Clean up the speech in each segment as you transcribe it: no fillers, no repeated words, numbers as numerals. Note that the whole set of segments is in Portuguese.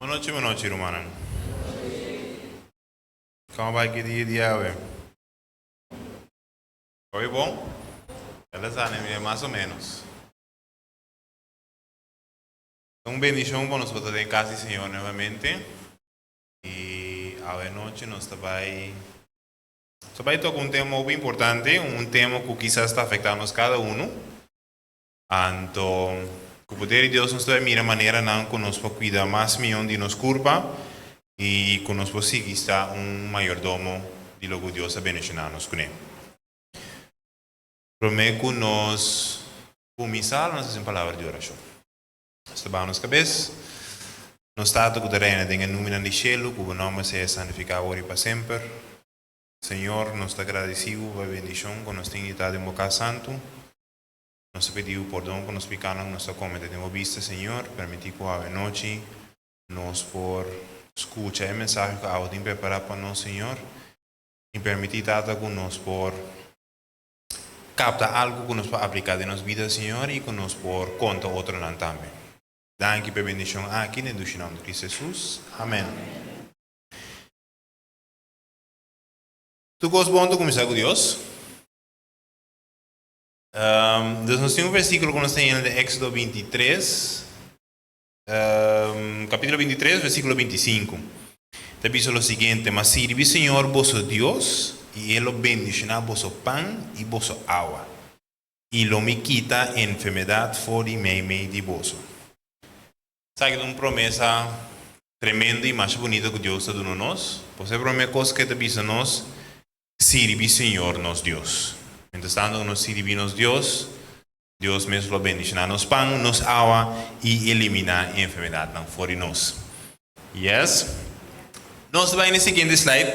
Boa noite, irmã. Como vai que dia, ué? Foi bom? Elas sabem, mais ou menos. Então, bendição para nós todos em casa, Senhor, novamente. E a noite nós vai tocar um tema muito importante, um tema que quizás está afetando cada um. Então, com o poder de Deus, nos vai mirar maneira não que nos pode cuidar mais melhor de nos curva e que nos pode seguir está um mayordomo de logo Deus a bendicionar-nos com ele. Prometo nos começar nossas palavras de oração. Estamos nas cabeças. No stato que terreno tenha nome de cielo, que o nome seja santificado hoje para sempre. Senhor, nos está agradecido pela bendição que nos tem dado em boca santo. Nos pedimos perdão que nos pecados, nos cometemos vista, Senhor. Permitir que a noite nos por escuchar o mensagem que a tem preparado para nós, Senhor. E permitir que nos por captar algo que nos pode aplicar em nossa vida, Senhor, e que nos por contar outro não também. Danke pela bendição aqui, no nome de Cristo Jesus. Amém. Tu gostas bom de começar com Deus? Então, nós temos um versículo que nós temos em Éxodo 23, capítulo 23, versículo 25. Te dice o seguinte: mas sirve Senhor vosso Deus, e Ele bendecirá vosso pão e vosso agua, e lo me quita enfermedade fora e meio de vosso. Sabe que é uma promessa tremenda e mais bonita que Deus está dando a nós? Você promete coisa que te diz a nós: sirve Senhor nosso Deus. Entretanto, nos sirve nosso Deus, Deus mesmo lo bendecirá nos pão, nos agua e elimina a enfermidade não fora de nós. Yes? Nós vamos no seguinte slide.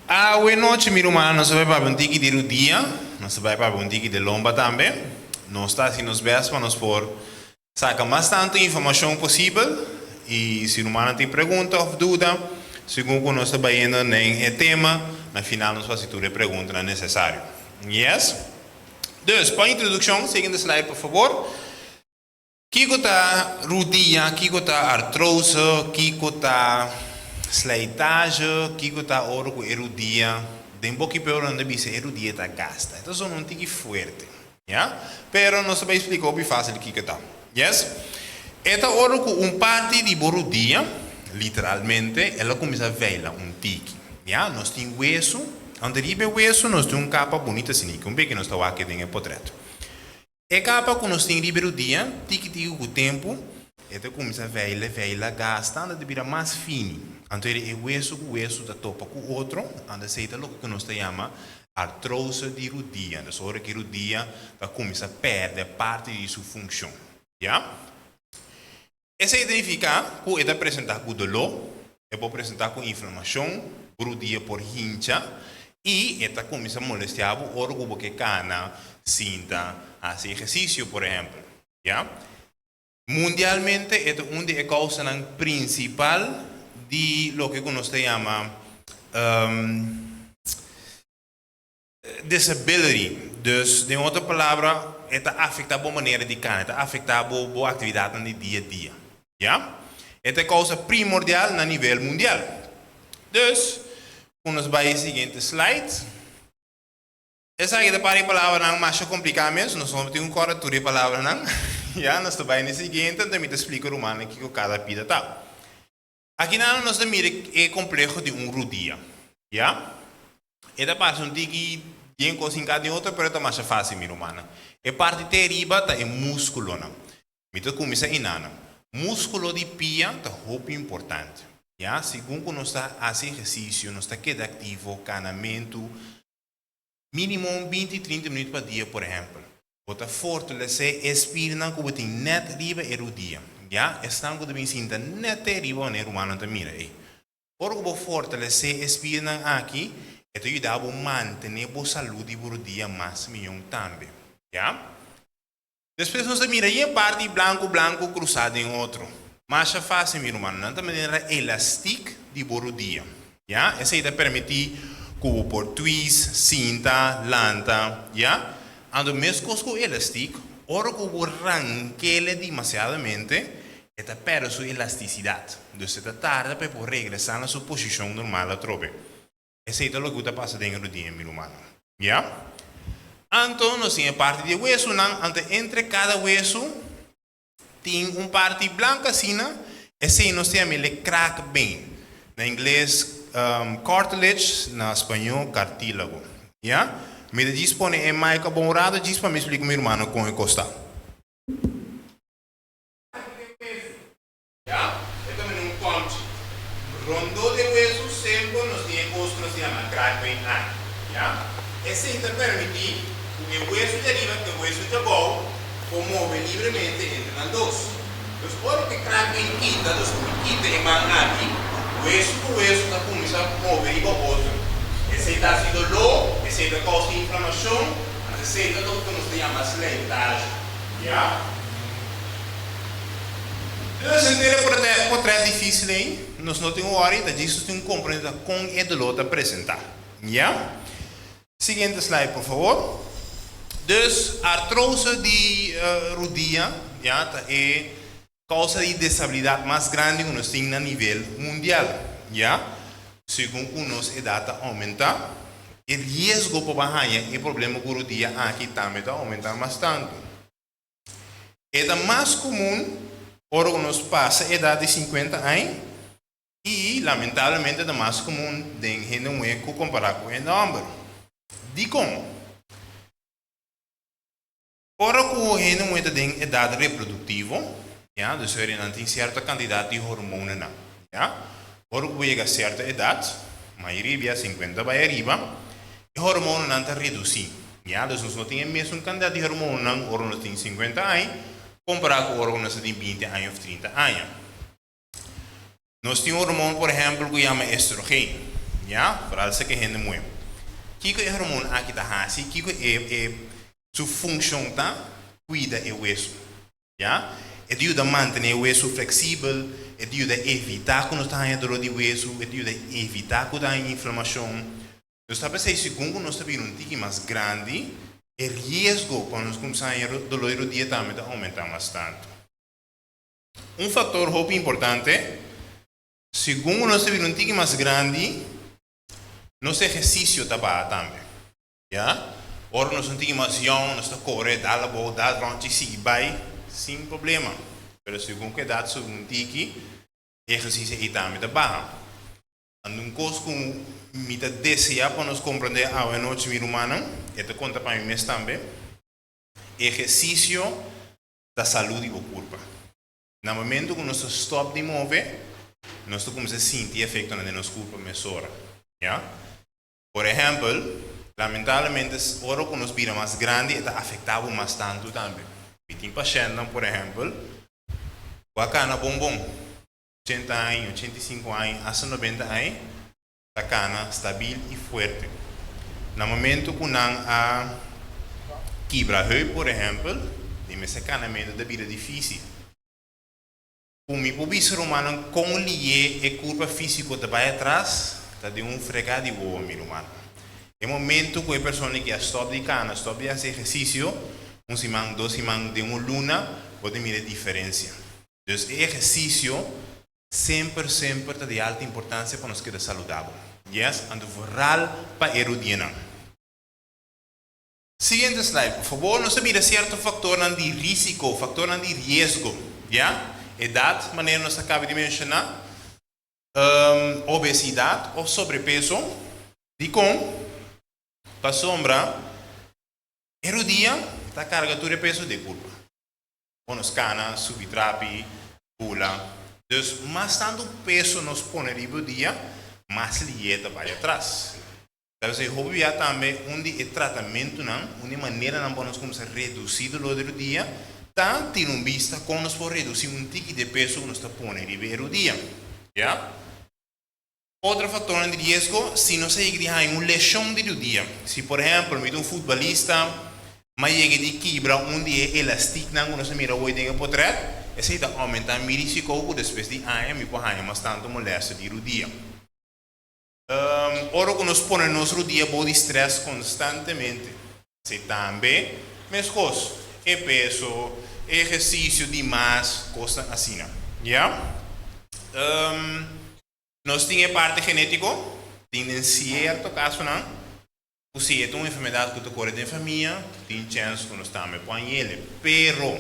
Boa noite, meu irmão. Nós vamos para um tique de dia, nós vamos para um tique de lomba também. Nós estamos assim nos bens para nos por sacar bastante informação possível. E se o irmão tem pergunta ou dúvida, segundo nós estamos indo no tema, no final nós fazemos toda a pergunta necessária. Yes? Dus, para a introdução, seguinte slide, por favor. Kiko está rodilha, Kiko está artrose, Kiko está slijtage, Kiko está orgo erudia. Tem pouco pior onde dice erudia está gasta. Então são um tique forte, yeah? Pero não se vai explicar o que fácil Kiko está. Yes? Esta orgo parte de borudia, literalmente, ela começa a vela tique, yeah? Nós temos hueso, onde ribe hueso nós temos capa bonita assim, que pequeno está aqui tem o portreto. E capa que nós temos ribe erudia, tique o tempo, ela começa a vela gasta, onde vira mais fino. Então, o hueso da topa com o outro, onde se é o que nós chamamos artrose de rudia. Então, hora que rudia começa a perder parte de sua função. Yeah? Isso significa que ele apresenta com dolor, ele pode apresentar com inflamação, rudia por hincha, e ele começa a molestar o órgão que cana, sinta, hace exercício, por exemplo. Yeah? Mundialmente, é uma das causas principais de lo que nós chamamos disability. Dus, de outra palavra, está afeta a boa maneira de cana, está afeta a boa atividade no dia a dia. Ja? Esta é a causa primordial no nível mundial. Dus, vamos para o seguinte slide. Essa aqui é a palavra não mais complicada mesmo, nós vamos ter um corretor de palavra não. Ja, nós vamos no seguinte, também te explico o romano que cada pida está. Aqui nós temos o complexo de rodilha. Ja? Esta parte é um tique bem cozinhado em outra, mas é mais fácil, meu irmão. A parte de riba é músculo. Então, começa a inana. Músculo de pia é muito importante. Ja? Segundo nós está fazendo exercício, nós está quedando ativo, canamento, mínimo 20 30 minutos por dia, por exemplo. Bota fortalecer a espírita que você tem net riba e rodilha. Ja, estão que também sinta net riba no humano também aí. Por que fortalecer a espírita aqui, isso ajuda a manter a saúde por dia mais melhor também. Ja? Depois nós mira aí a parte branco cruzado em outro. Mais fácil, meu irmão, não de maneira elástica de borodia. Ja? Essa aí permite que o por twist, cinta, lanta, ja? Ando mesmo com elástico, ora que o arranque demasiadamente, esta perde su elasticidad. Entonces esta tarda para poder regresar a su posición normal a trope. Eso es lo que está pasando en el día en mi humano. ¿Ya? Entonces, nos tiene parte de hueso, entre cada hueso, tiene una parte blanca, así, ese nos llama el crack bone. En inglés, cartilage, en español, cartílago. ¿Ya? Me dispone en marca morada, dispone, me explico mi hermano con el costado. ¿Ya? Esto es un punch. Rondo de hueso, siempre nos tiene cosa que se llama crack bone. ¿Ya? Ese te permite que el hueso de arriba y el hueso de abajo mueve libremente entre las dos. Entonces, ahora que crack bone quita, entonces quita el man aquí, hueso por hueso está começando a mover igual a otro. Ese está haciendo dolor, ese está causando inflamación, ese está lo que nos llama slentage. ¿Ya? Entonces, por trás difícil aí, nós não temos hora, então isso tem que compreender com o dolor a apresentar. ¿Ya? Siguiente slide, por favor. Dus, artrose de rodilla, ja, é causa de desabilidade mais grande que nós temos a nível mundial, ja. Segundo a idade aumenta, o risco para barranha e problema com rodilla aqui também aumenta bastante. É mais comum, ora que nós passa a idade de 50 anos, e lamentavelmente é mais comum em gente que comparar com o número. De como? Ora que o gente muito tem idade reprodutiva, ja, dus er tem certa quantidade de hormonas, ja. Ora que chega a certa idade, maioria 50 vai arriba, e hormonas não está reduzir, ja, dus nós não temos a mesma quantidade de hormonas, ora nós temos 50 anos, comparado com ora nós temos 20 anos ou 30 anos. Nós temos hormônio, por exemplo, que chama estrogênio, ja, para essa que a gente mueve. Que é o hormônio aqui da assim, que é sua função tá cuida o osso, já? É ajuda a manter o osso flexível, é ajuda a evitar quando está em dor de osso, é ajuda a evitar quando está em inflamação. Nós está pensando segundo nós está vendo um tique mais grande, o risco para nós começar a dolor do dia também está aumentando bastante. Um fator muito importante, segundo nós está vendo um tique mais grande, nosso exercício está bom também, já? Ora nós não temos mais young, nós estamos correndo, dá boa, dá durante si, vai, sem problema. Mas segundo que dá, segundo que exercício é também está bom. Ando coisa com me deseja para nós compreender a noite mir humana, é te conta para mim também. Exercício da saúde do corpo. No momento que nós stop de mover, nós começamos a sentir efeito no nosso corpo mesora, já? Por exemplo, lamentavelmente, ora que nos vira mais grande, está afetado bastante também. E tem pacientes, por exemplo, com a cana bombom, 80 anos, 85 anos, até 90 anos, a cana estável e forte. No momento que não a quebra, por exemplo, tem esse canamento de vida difícil. Como o ser humano, com o corpo físico que vai atrás, está de fregado de boa, meu humano. No momento que a pessoa que stop de cana, stop de fazer exercício, semana, 2 semanas, de uma luna, pode mirar a diferença. Então, o exercício sempre está de alta importância para nós quedar saudável. Yes, ando vooral para erudinar. Siguiente slide, por favor. Nós sabemos certo fator de risco, fator de risco, já? Idade, maneira nós acabamos de mencionar, obesidade ou sobrepeso, de com para sombra, erudia, está carregando de peso de culpa. Nos cana, subitrapi, pula. Então, mais tanto peso nos põe no dia, mais lieta vai atrás. Então, se houve também onde o tratamento, onde maneira não podemos começar a reduzir o dor do dia, tanto em vista como nós podemos reduzir tique de peso que nos está pondo no dia. Já? Outro fator de risco, se não se chega em uma lesão de dia. Se, por exemplo, um futebolista, mas chega de quebra onde é elástico, não se mira hoje em potret, esse está aumentando o risco que depois de anos, me pode mais tanto molesta de dia. Ora que nos põe no nosso dia bom de estresse constantemente. Se também, mesmo coisa, é peso, exercício demais, coisa assim. ¿Ya? Nos tiene parte genético, tiene cierto caso, ¿no? Si es una enfermedad que te corre de familia, tiene chance que no está me pueden pero,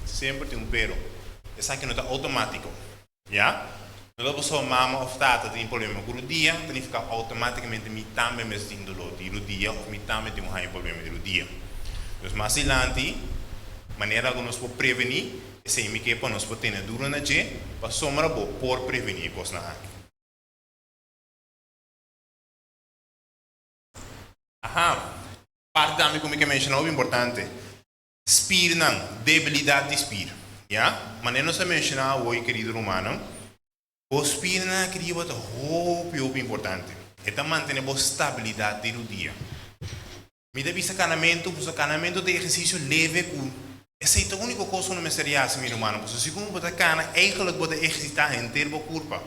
siempre tiene un pero, es que no está automático, ¿ya? No lo puedo mamá o tata tiene problema con el día, significa automáticamente mi también me está dolor de día o mi también tiene un problema de día. Entonces, más adelante, manera que nos podemos prevenir, es que nos podemos tener duro na je, para sombra por prevenir cosas na aqui. Ajá. Parte também como que mencionou importante. Spir não, debilidade de spir. Ya? Mas não se mencionar hoje, querido romano. O spir não queria botar muito importante. É manter a estabilidade do dia. Me deve ser canamento de exercício leve com essa é a única coisa que não me seria assim, meu irmão. Porque se você botar cana, eigenlijk pode exercitar inteiro o corpo.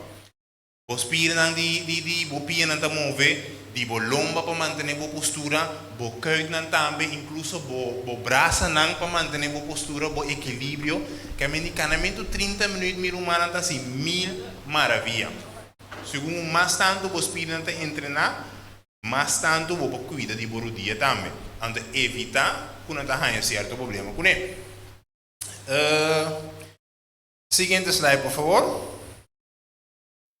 O spir não de o pia não mover. De lomba para manter a postura, o cuello também, incluso o braço para manter a postura, o equilíbrio, que a medicamento 30 minutos, meu humano está assim, mil maravilha. Segundo mais tanto o espírito entrenar, mais tanto o cuida de bom dia também, para evitar que não tenha certo problema com ele. Seguinte slide, por favor.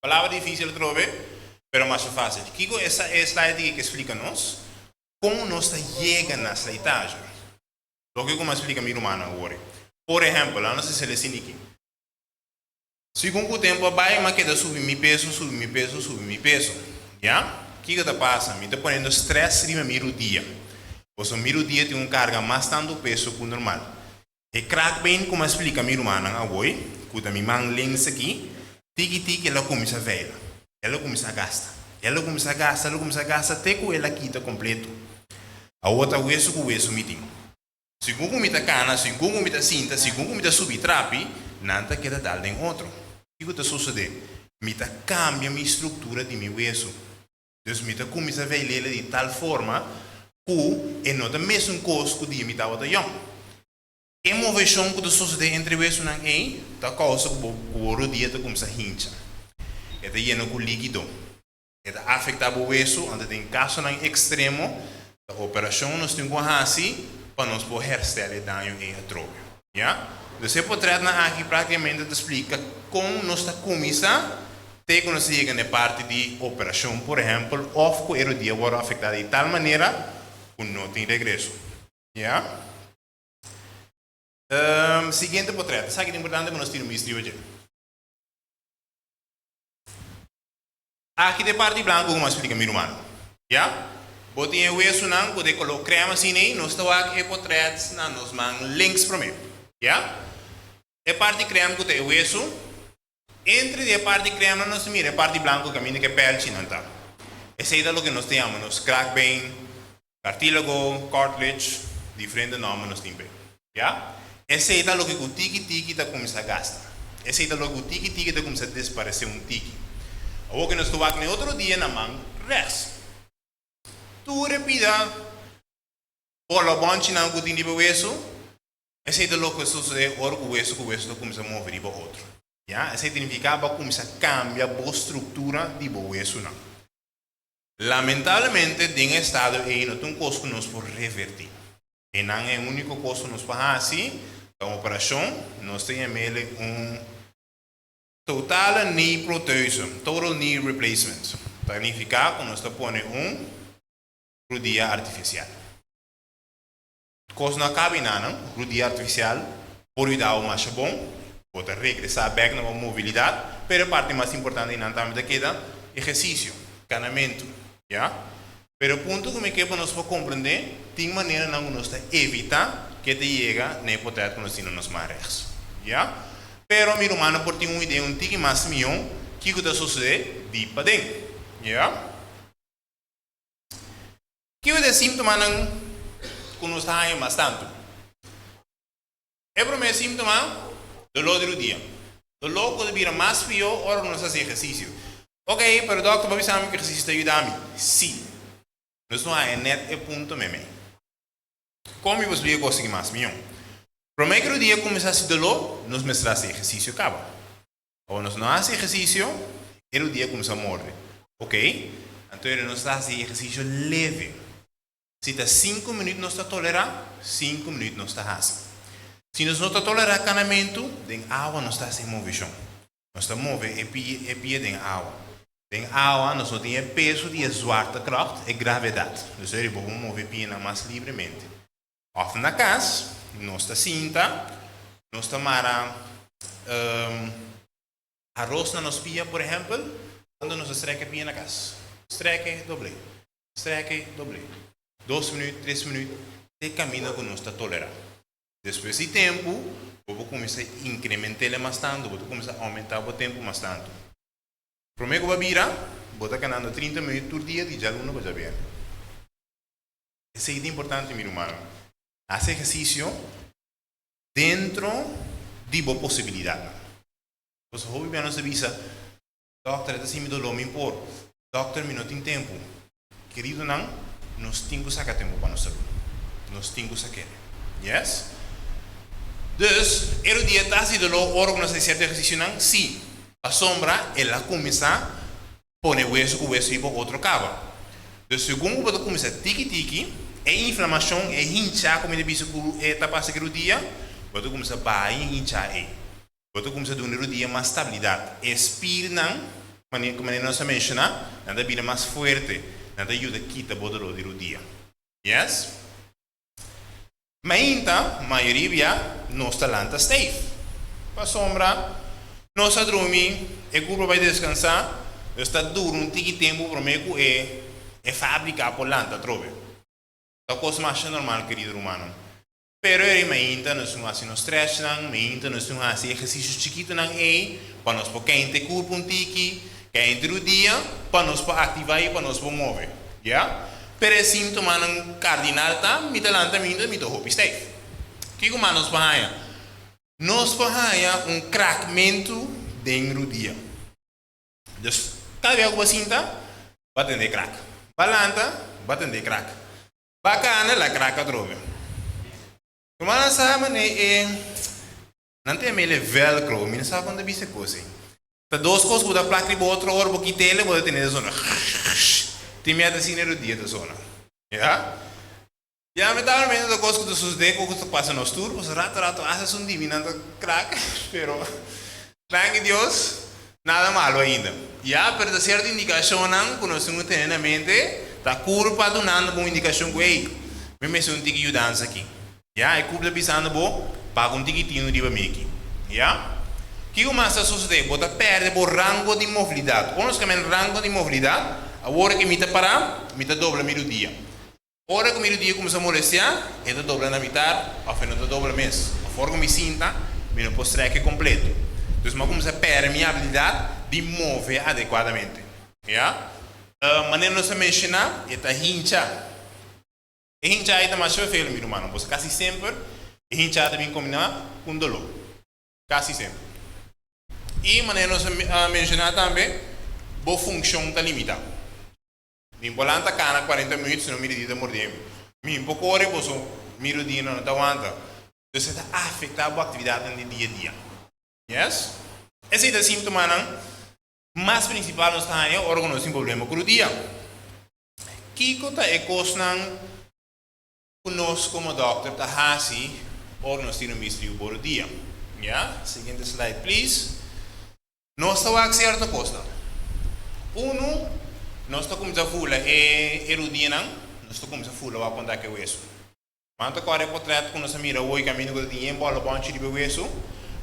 Palavra difícil de trocar. Pero más fácil. Kiko, esa es la idea que explica-nos como nos llega a essa etapa. Lo que como explica mi hermano ahora. Por ejemplo, lá não sei se ele ensina aqui. Segundo o tempo, vai, mas queda subir mi peso. Já? O que está passando? Me está ponendo estresse no meu dia. Pois o meu dia tem uma carga mais tanto peso que o normal. E crack bem, como explica mi hermano agora, que está minha mão lens aqui, tiki, ela começa a ver. Ela começa a gastar, até que ela quita completo. A outra hueso com hueso meeting. Segundo me cana, segundo me cinta, segundo me subir trapi, nada queda dar em outro. O que está sucedendo? Me cambia a estrutura de meu hueso. Então, me começa a ver ele de tal forma que não é mesmo coisa que o dia me estava dando. A moveção que sucede entre o hueso e a causa que o dia começa a hinchar. Está lleno com líquido. Está afetado o hueso, onde tem caso no extremo, a operação nos tem que fazer para nos poder restaurar o dano em atrofia. Já? Então, você pode tratar aqui praticamente te explica como nós começamos até que nós chegamos na parte de operação, por exemplo, ou que o dia vai afetar de tal maneira que não tem regresso. Já? Seguinte portrait. Sabe que é importante que nós temos isso hoje. Aqui de parte branca, como explica meu irmão. Já? Botei o hueso não, pode colocar crema assim aí, nós estamos aqui portraits na nos mãos links para mim. Já? A parte crema que tem o hueso, entre a parte crema nós mira a parte branca que caminha que pele não tá. Esse é o que nós temos, nos crack bone, cartílago, cartilage, diferentes nomes nós temos. Já? Esse é o que o tiki está começando a gastar. Esse é o que o tiki está começando a desaparecer um tiki. O que nós estamos aqui outro dia na mão, resto. Tu repita, por la bonche não que tem o hueso, esse é o que sucede, ora que o hueso começa a mover para outro. Já? Esse significa que começa a cambiar a estrutura do hueso não. Lamentavelmente, em estado aí não tem coisa que nós podemos revertir. E não é a única coisa que nós podemos fazer, a operação, nós temos total knee protection, total knee replacement. Significa que nós ponemos rodilha artificial. Coisa não cabe nada, rodilha artificial, por dar o mais bom, pode regressar back na mobilidade, mas a parte mais importante não também queda exercício, canamento, já? Mas o ponto que me quer para nós compreender, tem maneira não nós evitar que te chega nem poder que nós temos nos marés, já? Pero mi hermano por ter uma ideia um tique mais milhão que está sucedendo de para dentro, já? Que é o síntoma que nos está aí bastante. É o primeiro síntoma dolor do dia. Dolor que vira mais frio hora nós fazer exercício. Ok, pero doctor, você sabe que exercício está ajudando? Sim. Nós não é net é ponto mesmo. Como eu explico conseguir mais milhão? Primeiro dia começar a se dolor, nós mostrar esse exercício acaba. Cuando no hace ejercicio, el día comienza a morder. ¿Ok? Entonces no está haciendo ejercicio leve. Si está 5 minutos no está tolerando, 5 minutos no está haciendo. Si no está tolerando canamento, den agua no está haciendo movimiento. No está moviendo el pie den agua. Den agua no tiene peso de zwaartekracht y gravedad. Entonces ele pode mover a pierna más livremente. Of na casa, no está cinta, no está mara arroz na nos pia, por ejemplo, quando nos estreca pia na casa. Estreque, doble. Estreque, doble. 2 minutos, 3 minutos, de caminho que não está tolerando. Depois de tempo, vou começar a incrementar mais tanto, vou começar a aumentar o tempo mais tanto. Primeiro que vira, vou estar ganhando 30 minutos por dia e já não vai bem. Isso é importante, meu irmão. Fazer exercício dentro de boa possibilidade. Os hobbies bem nos avisa, doctor, está assim me dolor, me impor. Doctor, me não tem tempo. Querido, não, nós temos que sacar tempo para nós saúde. Nós temos que sacar. Yes? Dus, o dia está assim dolor, hora que nós fazemos exercício, não? Sim. A sombra, ela começa a pôr o hueso com o hueso e para outro cabo. Dus, segundo você começa a tiki-tiki, a inflamação é hinchar, como ele disse, está passando o dia, você começa a baixar e hinchar. Você começa a dar um dia mais estabilidade. Expira, como nós mencionamos, nada vida mais forte, nada ajuda a quitar o dolor do dia. Yes? Mas então, a maioria não está lá, está safe. A sombra, não está dormindo, o corpo vai descansar, está duro tempo para mim que é fabricar por lá, está trove. É a coisa mais normal, querido humano. Pero ainda nós não fazemos stress, ainda nós não fazemos exercícios chiquitos, para nós quente corpo tiki, quente o dia, para nós ativar e para nós mover. Yeah? Pero é síntoma cardinal, tá? Me talanta ainda, me torro safe. O que nós fazemos? Nós fazemos craquemento dentro do dia. Então, cada vez que você sinta, vai atender crack. Balanta, vai atender crack. Bacana, la crack a trove. Como nós sabemos, não tem aquele velcro, não sabe quando é essa coisa. Tá duas coisas, você placa de outra hora, porque tele, você tem a zona. Tem medo assim no dia da zona. Yeah? E a metade da coisa que você vê, que você passa no tour, você rato, haces um divinando crack, pero, tranque Deus, nada malo ainda. Yeah, pero de certa indicação, que nós temos que ter na mente, está curva donando uma indicação que, ei, me sou um tique de dança aqui. Yeah, e curva pisando bom, paga um tiquitinho de aqui. Yeah? O que começa a suceder? Você perde o rango de mobilidade. Quando nós chamamos rango de mobilidade, a hora que me parar, me dobra o dia. A hora que o dia começa a molestar, ele dobra na metade, ou não dobra mês. A hora que me sinta, me não posso trecar completo. Então, eu começo a perder a minha habilidade de mover adequadamente. Yeah? A maneira de nós mencionar é hinchar. E hinchar é mais feio, meu irmão. Você quase sempre, hinchar também combina com dolor. Quase sempre. E a maneira de nós mencionar também, boa função está limitada. Mi volanta cana 40 minutos, se não me dedita morder. Mi pouco hora, posso me dedita não está aguenta. Então, isso está afetando a atividade no dia a dia. Yes? Esse é o síntoma mais principal nos está aí, órgão não tem problema com o dia. Kiko está é coisa conosco como doctor está assim, órgão não tem um mistério por o dia. Yeah? Seguinte slide, please. Nós estamos a certa coisa. Nós estamos a fula dia nós estamos a fula a contar que o isso. Quando agora é portreto quando nós mira o caminho que tem bola bom de o isso,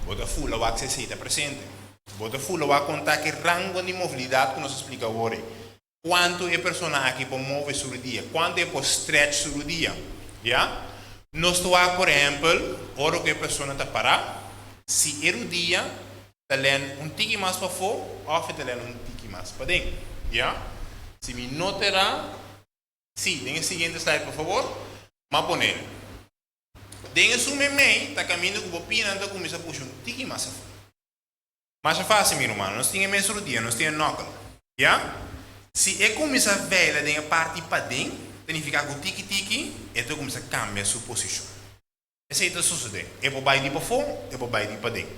bota fula o que se presente. Bota fula a contar que rango de mobilidade que nós explica agora. Quanto é persona aqui para mover sobre o dia, quanto é para stretch sobre o dia. Yeah? Nós estamos, por exemplo, hora que a pessoa está parada, se o dia está lendo tique mais para fora, ou está lendo tique mais para dentro. Yeah? Se me notará, sim, tem o seguinte slide, por favor, mas poner. Tem o sumemei, está caminhando com o pina, então começa a puxar tique mais a fora. Mas é fácil, meu irmão, nós temos menos dia, nós temos knuckle. Yeah? Se começa a ver a parte para dentro, significa que o tique-tique, então começa a cambiar a sua posição. Esse é o suceder. É para baixo para fora, é para baixo para dentro.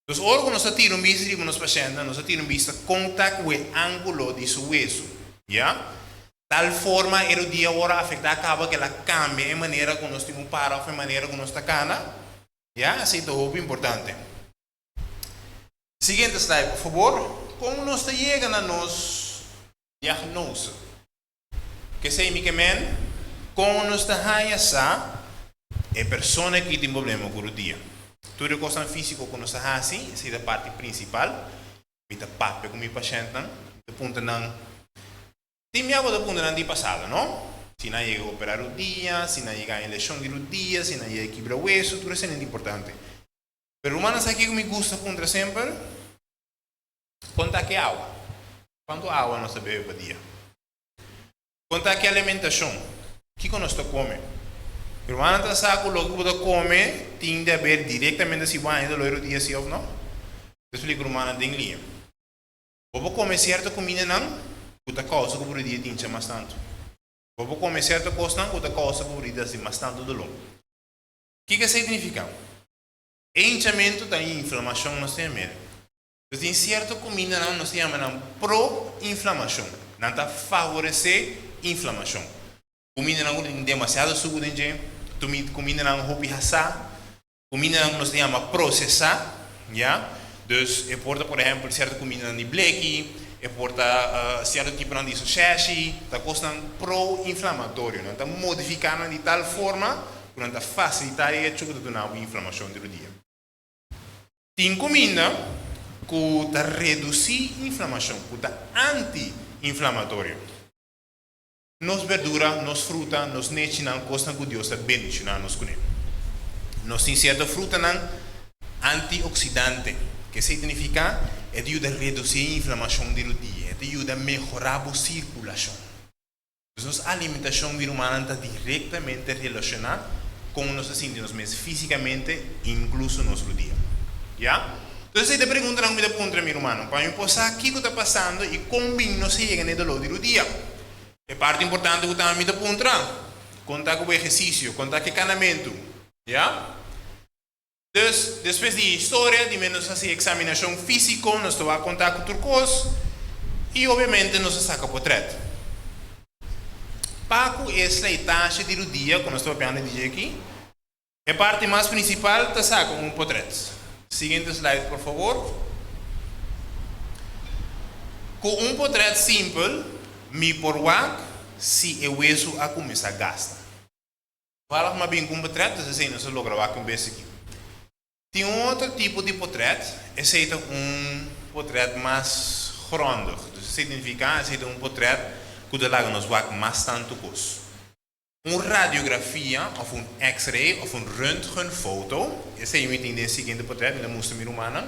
Los órganos se tiran vista de los pacientes, nos tiran vista contacto con el ángulo de su hueso, ¿ya? Tal forma, el día ahora afecta acaba que la cambie en manera que nos tiene un paro, en manera que nos está cana, ¿ya? Así todo es importante. Siguiente slide, por favor. ¿Cómo nos llegan a nos diagnóstico? Que sei mi que men, como nos está essa é persona que tem problema com o dia. Tudo que é físico que nos está assim, essa é a parte principal. Mita papo com o paciente, de ponta não. Tem minha avó de ponta não de passado, não? Se não chega a operar o dia, se não chega a lesão do dia, se não chega a quebrar o hueso, tudo isso é importante. Pero humanos aqui que me gusta ponta sempre, conta que água. Quanto água nós bebemos por dia? Conta que alimentação. O que nós comemos? Pero van a sacar lo que puedo comer, tiene que ver directamente si van a ir a lo día sí o no. Explico romano en línea. Vos comer cierta comida no, puta causa que por día tiene más tanto. Vos comer cierta cosa no, puta causa que por día tiene más tanto dolor. ¿Qué significa? Hinchamento también inflamación no se llama. Entonces en cierta comida no se llama pro-inflamación. No está favorece inflamación. Comida não tem demasiado suco dentro, comida não roupa assar, comida não nos chama processar, já? Dus je porta, por exemplo, certa comida de bleki, je porta certo tipo de sushi, está costando pro-inflamatório, não está modificando de tal forma que não está facilitar o hecho de dar uma inflamação do dia. Tem comida que está reduzir a inflamação, que está anti-inflamatório. Nos verdura, nos fruta, nos neche não costa que Deus está bendicionando nos com ele. Nos tem certa fruta não antioxidante, que significa é ajuda a reduzir a inflamação do dia, é ajuda a melhorar a circulação. Então, a alimentação humana está diretamente relacionada com nos sentimos mais fisicamente, incluso no nosso dia. Já? Então, se te perguntam me ponto meu irmão, para eu posar o que está passando e como não se chega no dolor do dia. É parte importante que também me aponta, contar com o exercício, contar com o canamento, já? Então, depois de história, de menos assim, examinação física, nós vamos contar com turcos e, obviamente, nós saca portrait. Paco é a etapa do dia, que nós estamos falando de aqui, a parte mais principal está saca um portrait. Seguinte slide, por favor. Com um portrait simples, me por wak se eu isso a começar a gastar. Fala mais bem com o portrait, assim não se logra wak bem aqui. Tem outro tipo de portrait, esse é portrait mais grondo. Isso significa esse é portrait que dá nos wak mais tanto cos. Radiografia of X-ray of röntgenfoto, esse é o item desse seguinte portrait, da mostra humana,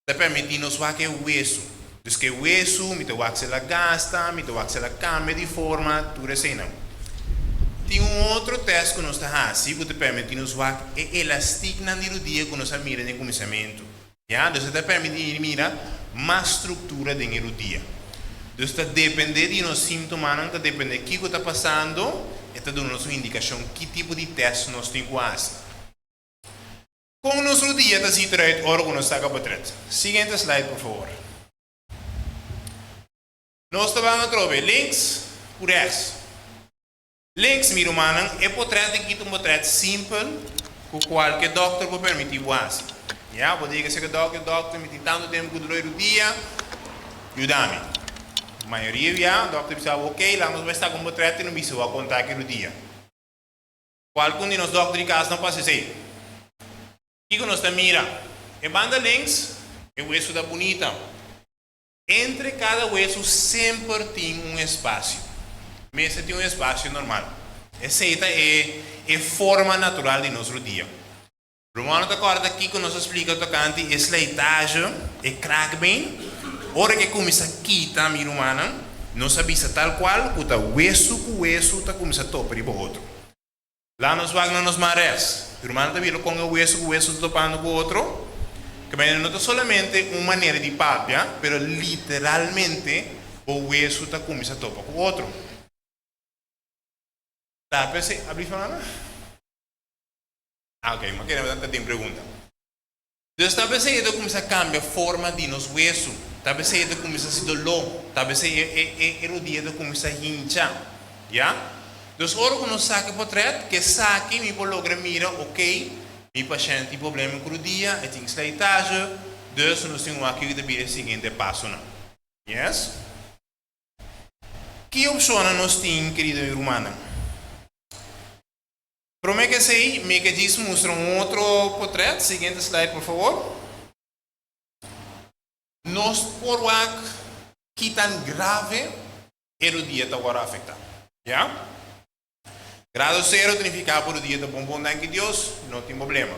da permite nos wak o hueso. Dus que o hueso, me te wax la gasta, me te wax la cambia de forma, tudo assim não. Tem outro teste que nós está assim, que te permite nos wax é elástico na dia que nós mira no começamento. Já, dus te permite mira mais estrutura do dia. Dus está depende de nos sintomas, está depende do que está passando, está dando uma indicação que tipo de teste nós temos que fazer. Como nosso dia está situado, agora que nós está para Seguinte slide, por favor. Nós vamos trovar links por rechts. Links, meu irmão, é portrait aqui um portrait simples que qualquer doctor pode permitir fazer. Já, vou dizer que o doctor me tem tanto tempo que durante o dia, ajuda-me. A maioria já, o doctor pensa, ok, lá nós vamos estar com o portrait e não precisa contar aqui no dia. Qualquer de nós doctores de casa não pode ser. O que nós estamos mirando? É banda links, é o isso da bonita. Entre cada hueso sempre tem um espaço. Mas tem um espaço normal. Essa é a forma natural de nosso dia. Romano está corta aqui que nos explica tocante a esleitagem, é crack bem. Hora que começa a quitar, meu irmão, não sabe tal qual, que o hueso está começando a topar para o outro. Lá nos vagos nos mares. O irmão está vendo com o hueso está topando com o outro. Que não é somente uma maneira de papia, mas literalmente o hueso está começando a topar com o outro. Tá, pensei, abrir falando? Ah, ok, mas queremos tanta tem pergunta. Então, talvez ele começa a cambiar a forma de nos huesos. Talvez ele começa a se dolor. Talvez ele dia começa a hinchar. Já? Então, ora que nós saque portrait, que saque, me logra mira, ok, mi paciente tem problema com o dia, e tem sleitage, então nós temos aqui que vir o seguinte passo. Yes? Que opção nós temos, querido humano? Para que sei, me que diz mostra outro portrait, seguinte slide, por favor. Nós por que tão grave o dia está agora afetado. Já? Grado 0 significa por o dia está bom, danke Deus, não tem problema.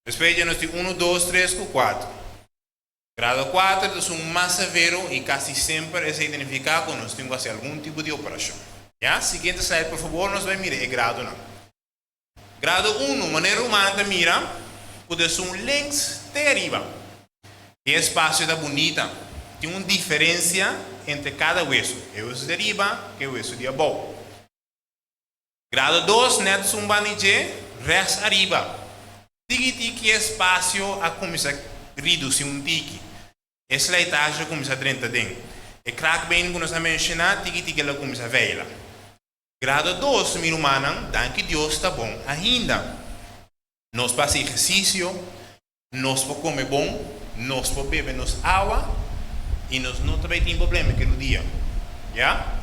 Depois nós temos 1, 2, 3, 4. Grado 4 é mais severo e quase sempre é significa que nós temos que fazer algum tipo de operação. Já? Seguinte slide, por favor, nós vamos mirar o grado 1. Grado 1, maneira humana mira, pode ser length de arriba. E o espaço está bonita. Tem uma diferença entre cada hueso. O hueso de arriba e o hueso de abaixo. Grado 2, neto um banije, res arriba. Tiki espaço a começar a reduzir um tiki. Essa leitagem começa a dentro dentro. E crack bem que nós mencionamos, tiki ela começa a veila. Grado 2, minha irmã, danke Deus, está bom ainda. Nós fazemos exercício, nós podemos comer bom, nós podemos beber água e nós não também temos problema aquele dia. Já?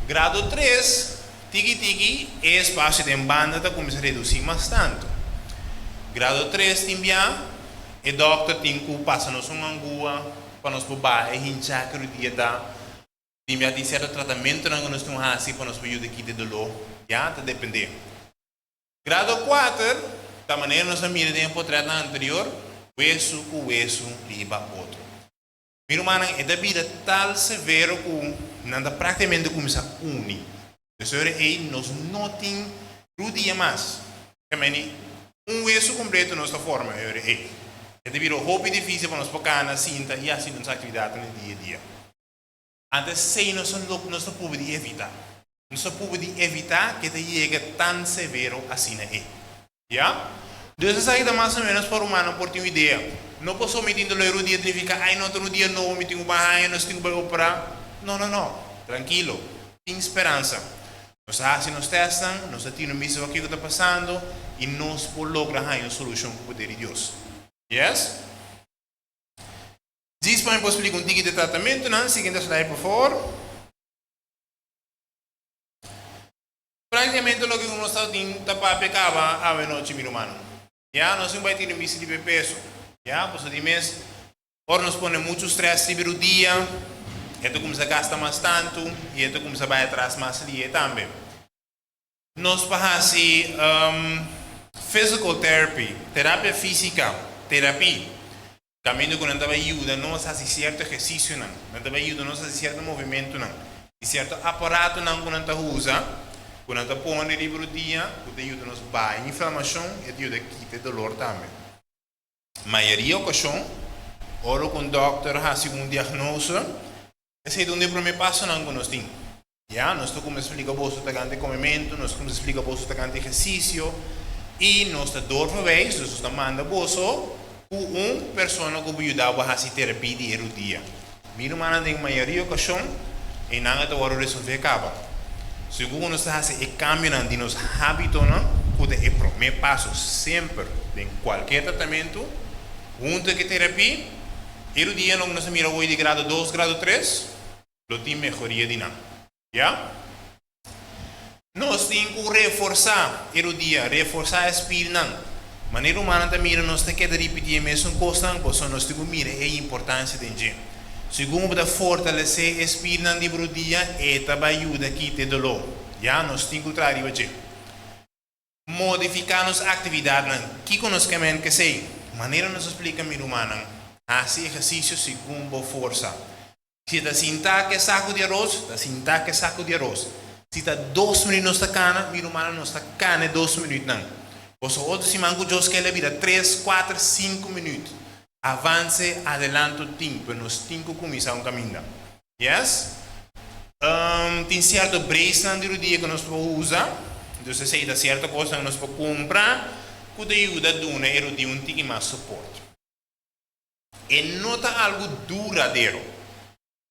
Grado 3, tiki, é espaço de banda está começando a reduzir bastante. Grado 3, também, o doctor tem que passar-nos uma angua para nós poder hinchar aquele dia da. Tem certo tratamento que nós temos assim para nos ajudar aqui de dolor. Já? Está dependendo. Grado 4, da maneira que nós miramos em portrait anterior, hueso com hueso, riba outro. Minha irmã, é da vida tal severo que não praticamente começa a unir. Então, nós não temos um dia mais. Um hueso completo não está forma. É devido ao hobby difícil para nós focar na cinta e assim nossa atividade no dia a dia. Antes sei nós não podemos evitar. Nós podemos evitar que chegue tão severo assim é. Já? Deus saída mais ou menos para o humano por ter uma ideia. Não posso me dizer o dia significa, no outro dia não, me tenho barra, nós temos que operar. Não. Tranquilo. Tem esperança. Nós assim nos testam, nós temos visto o que está passando e nós podemos lograr uma solução com o poder de Deus. Yes? Diz para mim, posso explicar um tipo de tratamento, não? Seguinte slide, por favor. Praticamente, o que nós estamos para pecar a noite, meu irmão. Já, nós não vamos ter um bicho de peso. Já, por isso de mês, ora nos põe muito estresse sobre o dia, então começa a gastar mais tanto, e então começa a vai atrás mais dia também. Nós fazemos physical therapy, terapia física, terapia. Caminho que não te ajuda nós a fazer certo exercício, não te ajuda nós a fazer certo movimento, não. E certo aparato não que não te usa, quando te põe no livro do dia, que te ajuda nós a inflamação e te ajuda a quitar dor também. Maioria da ocasião, ora com o doctor faz um diagnóstico, esse é o primeiro passo não que nós temos. Já, nós começamos a explicar o que é o comimento, nós começamos a explicar o que é o exercício, e nós dor por vez, nós manda bolso uma pessoa que vai ajudar a fazer terapia de dia. Minha irmã tem maioria da ocasião, e não é hora de resolver acaba. Segundo nós fazemos o cambio de nos hábitos, que é o primeiro passo sempre, em qualquer tratamento, junto com a terapia, o dia não nós mira hoje de grado 2, grado 3, não tem melhoria de nada. Já? Nós temos que reforçar o dia, reforçar a espírito. Maneira humana também nós temos que repetir a mesma coisa, porque nós temos que mirar a importância de gente. Segundo, para fortalecer o espírito do dia, vai ajudar aqui a dolor. Já? Nós temos que trazer a modificar nossa atividade. Que conhecimento que sei? Maneira nos explica a minha humana. Fazer exercício segundo a força. Se está sentar que é saco de arroz, está sentar que é saco de arroz. Se está 2 minutos na cana, minha humana não está cana 2 minutos não. Os outros se mancam Deus que ele vira 3, 4, 5 minutos. Avance, adelante o tempo, nós temos que começar um caminho. Yes? Tem certo brace no dia que nós podemos usar. Então, se tem certa coisa que nós podemos comprar, que ajuda a dar um pouco mais suporte. nota algo duradouro.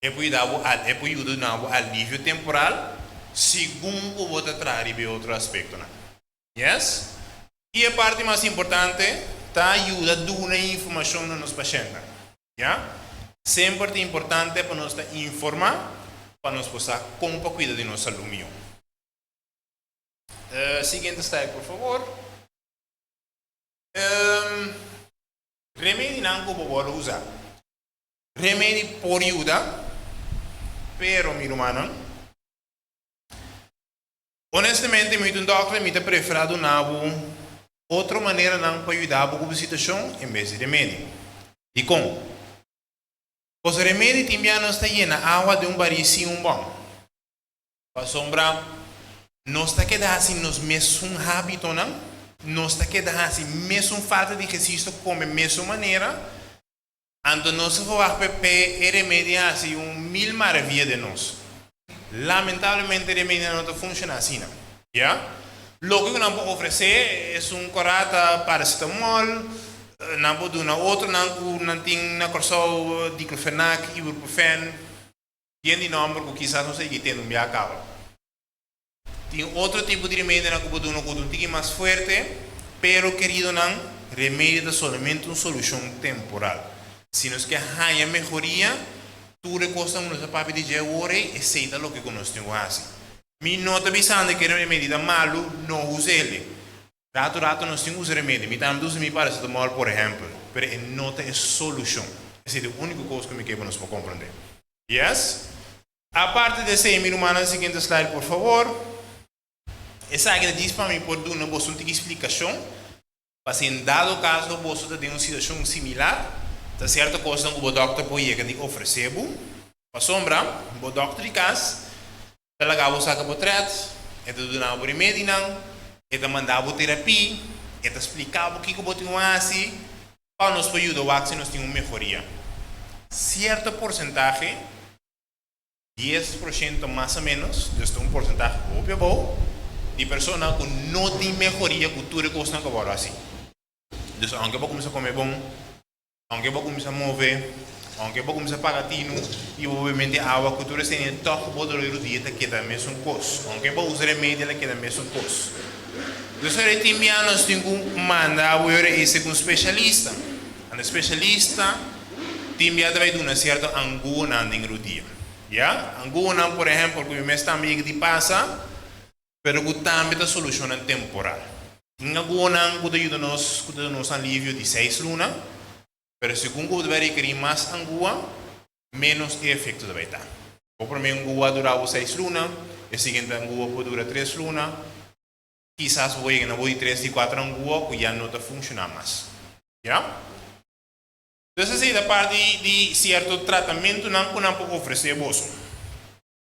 Puede ayudar a alivio temporal, según o vos traer de otro aspecto. Yes? Y la parte más importante, está ayuda a dar una información a los pacientes. ¿Ya? Siempre es importante para nos informar, para nos poder cómo cuidar de nuestra salud. Siguiente slide, por favor. Remedio não vou usar. Remedio por ayuda, pero mi hermano, honestamente, mi doctor me preferido una otra manera para ayudar a la situación en vez de remedio. ¿Y cómo? Pues el remedio también está llena de agua de un barril sin un bon. Para sombra, no está quedando sin los mismos hábitos, no está quedando sin misma falta de ejercicio como misma manera. Ando no se va a el remedio así un mil maravillas de nos. Lamentablemente el remedio no funciona así, ¿ya? Lo que nos puede ofrecer es un corata paracetamol, no puede una otra, no tiene una cosa diclofenac, ibuprofen, tiene nombre que quizás no sé qué tiene un viaje. Tiene otro tipo de remedio que puede uno con un tique más fuerte, pero querido no, remedio es solamente una solución temporal. Si nos que haya mejoría, tú recostas unos papel de ahora y aceita lo que conocemos así. Mi nota avisando que el remedio es malo, no use. Rato no se usa remedio. Mi tam usa mi paracetamol, por ejemplo. Pero el nota es solución. Esa es la única cosa que me queda nos puede comprender. Yes? Aparte de eso, mi hermano, siguiente slide, por favor. Esa que dice para mí por dar una explicación. Para si en dado caso vos tenés una situación similar, está cierta cosa que o doctor pode oferecer, para sombra, o doctor de casa, ele acaba saca o trato, ele dá o remédio, ele mandava terapia, ele explicava o que o botinho assim, para nos ajudar a que nós tenhamos melhoria. Certo porcentagem, 10% mais ou menos, desde um porcentagem óbvio bom, de pessoas que não têm melhoria, que tudo coisa não acabou assim. Então, aunque vou começar a comer bom, aunque vou começar a mover, aunque vou começar a pagar tino, e obviamente a água cultura tem todo o dolor do dia que dá mesmo custo. Aunque vou usar remédio, que dá mesmo custo. Então, ele também nós temos que mandar esse com um especialista. Um especialista também vai dar uma certa angúnia no dia. Já? Angúnia, por exemplo, que o mês também que passa, pero que também é solução temporal. Angúnia que ajuda-nos a alívio de 6 lunas. Pero según que vai requerir más angua, menos efecto vai estar. O primeiro angua durava 6 lunas, o seguinte angua pode durar 3 lunas, quizás vou ir na 3 e 4 angua que já não está funcionando mais. ¿Ya? Então, essa é a parte de certo tratamento que não pode oferecer vos.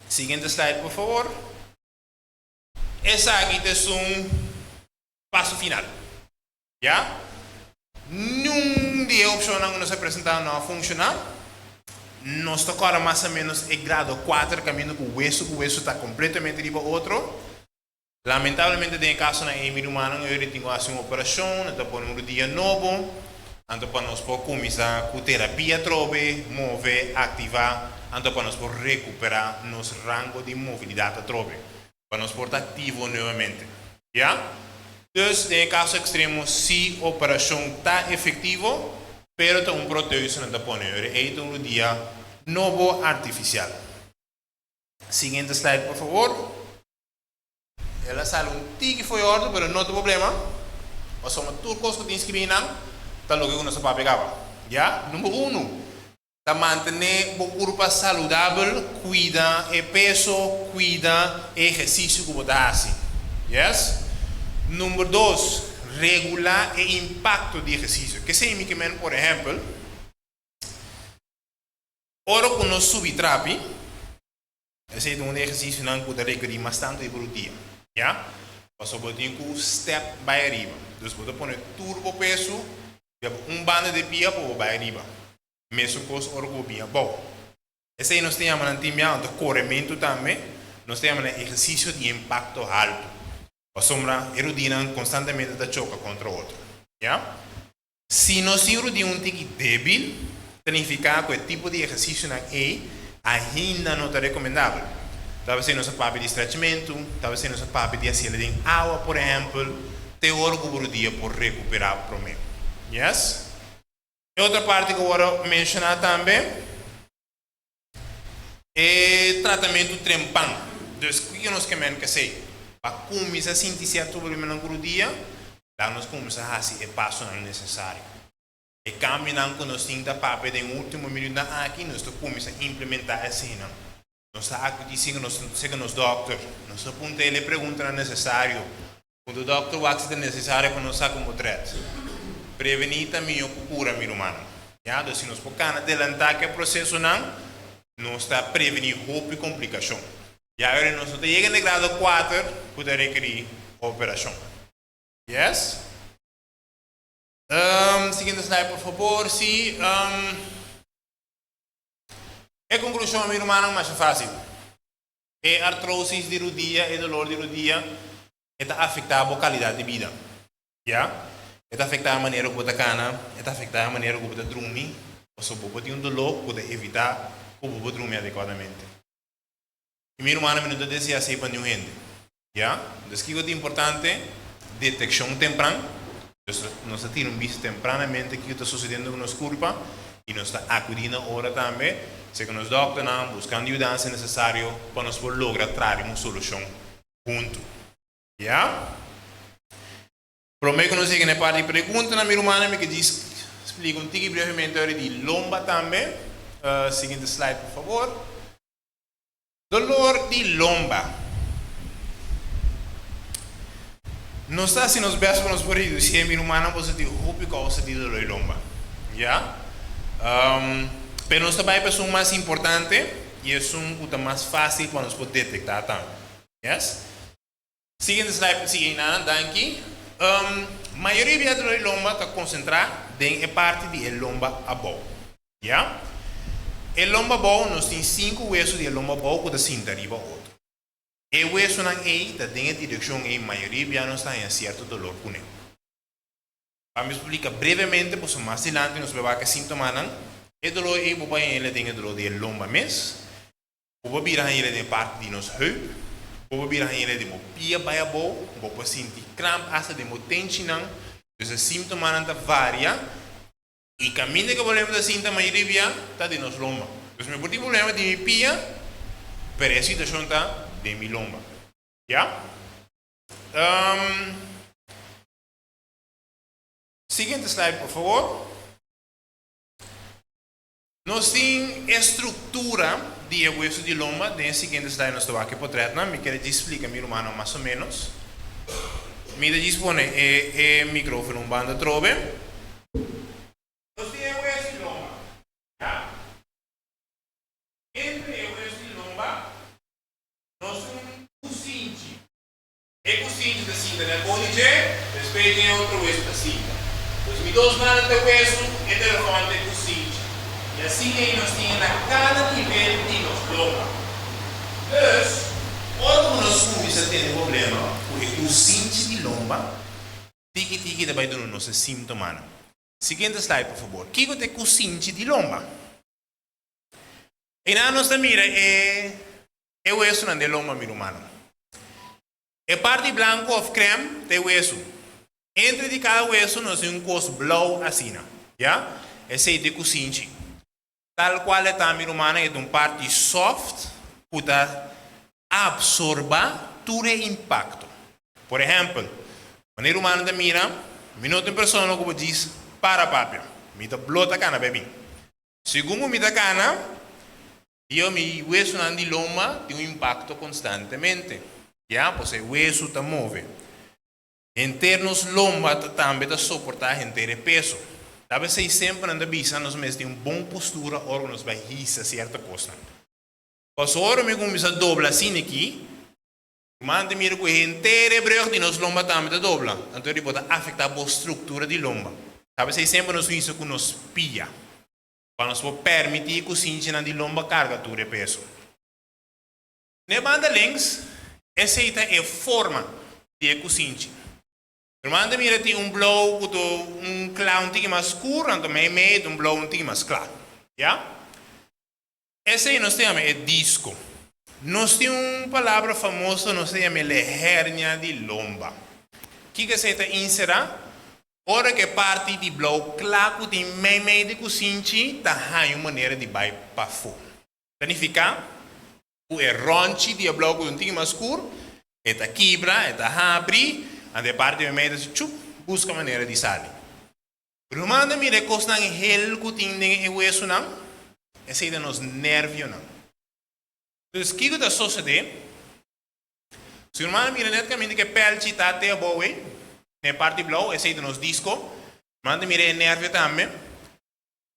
Siguiente slide, por favor. Essa aqui é um passo final. ¿Ya? Num dia opção que nos apresentaram não funcionar, nos tocaram mais ou menos em grado 4, caminho com o hueso está completamente de outro. Lamentavelmente, tem caso na Emílio Humano, eu tenho que fazer uma operação, então por um dia novo, então para nós poder começar com terapia, trobe, mover, ativar, então para nós poder recuperar nosso rango de mobilidade, trobe, para nós poder ativo novamente. ¿Ya? Dus in caso extremo, si operação está efetivo, pero tem um proteína na taponeira. É um dia novo artificial. Siguiente slide, por favor. Ela sale um tique foi ordem, pero não tem problema. Nós somos tudo coisa que tem escrito tá logo que nós para pegar. Já? Número 1. Tá manter o corpo saudável, cuida o peso, cuida o exercício que você faz. Yes? Número 2, regular o impacto de exercício. Que significa, por exemplo, ora que nós subimos trapi, esse é um exercício que pode requerir bastante por dia. Já? Nós só podemos um step para arriba. Então, você pode turbo peso, banda de pia para arriba. Mesmo coisa ora que bem bom. Esse aí nós temos um time de corrimento também. Nós temos um exercício de impacto alto. A sombra erudina constantemente da choca contra o outro. ¿Ya? Si nós erudimos um tique débil, significa que el tipo de ejercicio ainda não está recomendável. Talvez seja nossa parte de estretchimento, talvez seja nossa parte de hacer em água, por exemplo, te orgo por dia por recuperar o problema. Yes? E outra parte que eu vou mencionar também é tratamento trempão. Então, o que nós queremos que seja? Para começar a sentir certo problema no dia, lá nós começamos a fazer o passo necessário. E caminhando com nós temos papel em último minuto aqui, nós começamos a implementar a cena. Nós estamos aqui seguindo nos doctor, nós apontamos ele pergunta necessário. Quando o doctor vai ser necessário para nós como tratar. Prevenir também o cura, meu irmão. Então, se nós podemos adelantar que o processo não está prevenindo roupa e complicação. E agora nós estamos chegando no grado 4, pode requerir operação. Yes? Seguinte slide, por favor. Sim. A conclusão, meu irmão, é mais fácil. É artrose de rodilha e dolor de rodilha está afetando a qualidade de vida. Yeah? Está afetando a maneira como você cana, está afetando a maneira como você dorme. Se você tem dolor, pode evitar como você dorme adequadamente. E meu irmão, eu não desejo ser para nenhum gente. Yeah? Então, o que é importante é detecção temprana. Nós temos visto tempranamente o que está sucedendo com nossa culpa e nós estamos acudindo agora também. Se nos doctores buscando ajuda se necessário para nós lograr trazer uma solução junto. Yeah? Prometo que nós seguimos na parte de perguntas, meu irmão, que diz, explica um pouquinho brevemente a de lomba também. Seguinte slide, por favor. Dolor de lomba. Não está se nos best para nos por reduzir, meu irmão, você tem roupa causa de dolor de lomba. Yeah? Pero nós também é o mais importante e é o mais fácil para nós poder detectar também. Yes? Seguinte slide, seguinte, aqui. A maioria da dor de lomba está concentrada em parte de lomba abaixo. Yeah? A lomba abaixo, nós temos 5 huesos de lomba abaixo que estão cinta arriba outro. E o hueso não está em direção a maioria não está em certo dolor com ele. Vamos explicar brevemente, pois mais adiante nós vamos ver que sintomas o dolor é o ele tem o dolor de lomba mes, o virar ele de parte de nos heup, o virar ele de mo pia baia bo, o pode sentir cramp hasta de mo tension, então os sintomas varia e caminho que problema da sinta maioria está de nos lomba. Então meu problema de mi pia, pero a situação está de mi lomba. Yeah? Seguinte slide, por favor. Nós temos estrutura de hueso de lomba, na seguinte slide nós estamos aqui por trás, me quero explicar, meu irmão, mais ou menos. Me dispõe o microfone um bando trove. Nós temos hueso de lomba. Yeah? Entre o hueso de lomba, nós temos cocinte. E cocinte da cinta da códice, depois tem outro hueso da cinta. Os dois manos de hueso e telefone de cocinte. E assim nós temos a cada nível de nossa lomba. Então, quando nós começamos a ter um problema com o cinte de lomba, tiki vai dar nosso sintoma. Seguinte slide, por favor. O que é o cinte de lomba? E na nossa mira é o hueso de lomba, meu irmão. A parte branca ou creme é o hueso. Entre de cada hueso nós temos um costo blau assim. Yeah? Esse é o cinte. Tal qual está, meu irmão, é uma parte soft para absorver todo o impacto. Por exemplo, quando o humano mira, minuto em pessoa como diz, para papi, me dá blota cana, bebê. Segundo me dá cana, eu me hueso na de loma tem um impacto constantemente. Já, pois o hueso está move. Em termos lomba também está suportar inteiro peso. Talvez sempre na visa nós mesmos temos uma boa postura ou nos vai risar certa coisa. Mas agora me começa a dobrar assim aqui, manda mir que inteira breu de nos lomba também está dobla. Então ele pode afetar a estrutura de lomba. Talvez sempre nos isso com nos pia. Para nos permitir que o cinto de lomba carga todo o peso. Na banda links, essa é a forma de o cinto. Manda mira tem blow com clown tique mais escuro, também meio blow tique mais claro. ¿Ya? Ese nos llama el disco. Nos tiene una palabra famosa, nos llama la hernia de lomba. ¿Qué que se te insera? Ora que parte de bloco claro de meio de cozinha, tá uma maneira de vai para fora. Significa o ronchi de bloco um pouquinho mais escuro, eta quebra, eta abre, a de parte de meio de chup, busca maneira de sair. Rumanda mire costa em hel cutin de hueso não, esse é nos nervio não. Então, o que está sucedendo? Se o rumanda mire netamente que pelchi tá até a boa, na parte blauw, esse é nos disco, manda mire nervio também.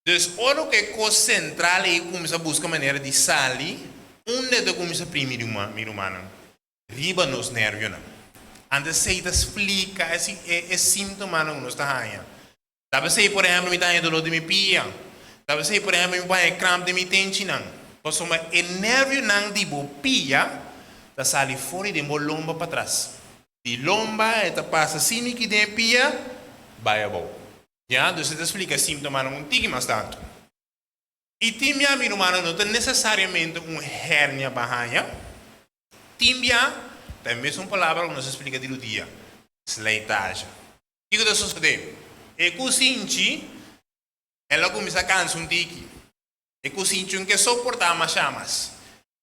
Então, ora que coisa central é começar a buscar maneira de sair, onde é que começa a primeiro humano? Riba nos nervios não. Antes se explica esse sintoma não nos está aí. Talvez se por exemplo me dá dolor de minha pia, talvez se por exemplo me dá cramp de minha tente não. Posso mas o nervio não de bo pia, tá sali fora de lomba para trás. De lomba eta passa assim que de pia, vai a bom. Já, então se explica sintoma não tique mais tanto. E tímbia meu humano não tem necessariamente uma hérnia barranha. Tímbia também é uma palavra que nos explica de dia. Sleitage. O que está sucedendo? E cozinha, ela começa a cansar um tique. E cozinha que suporta mais chamas.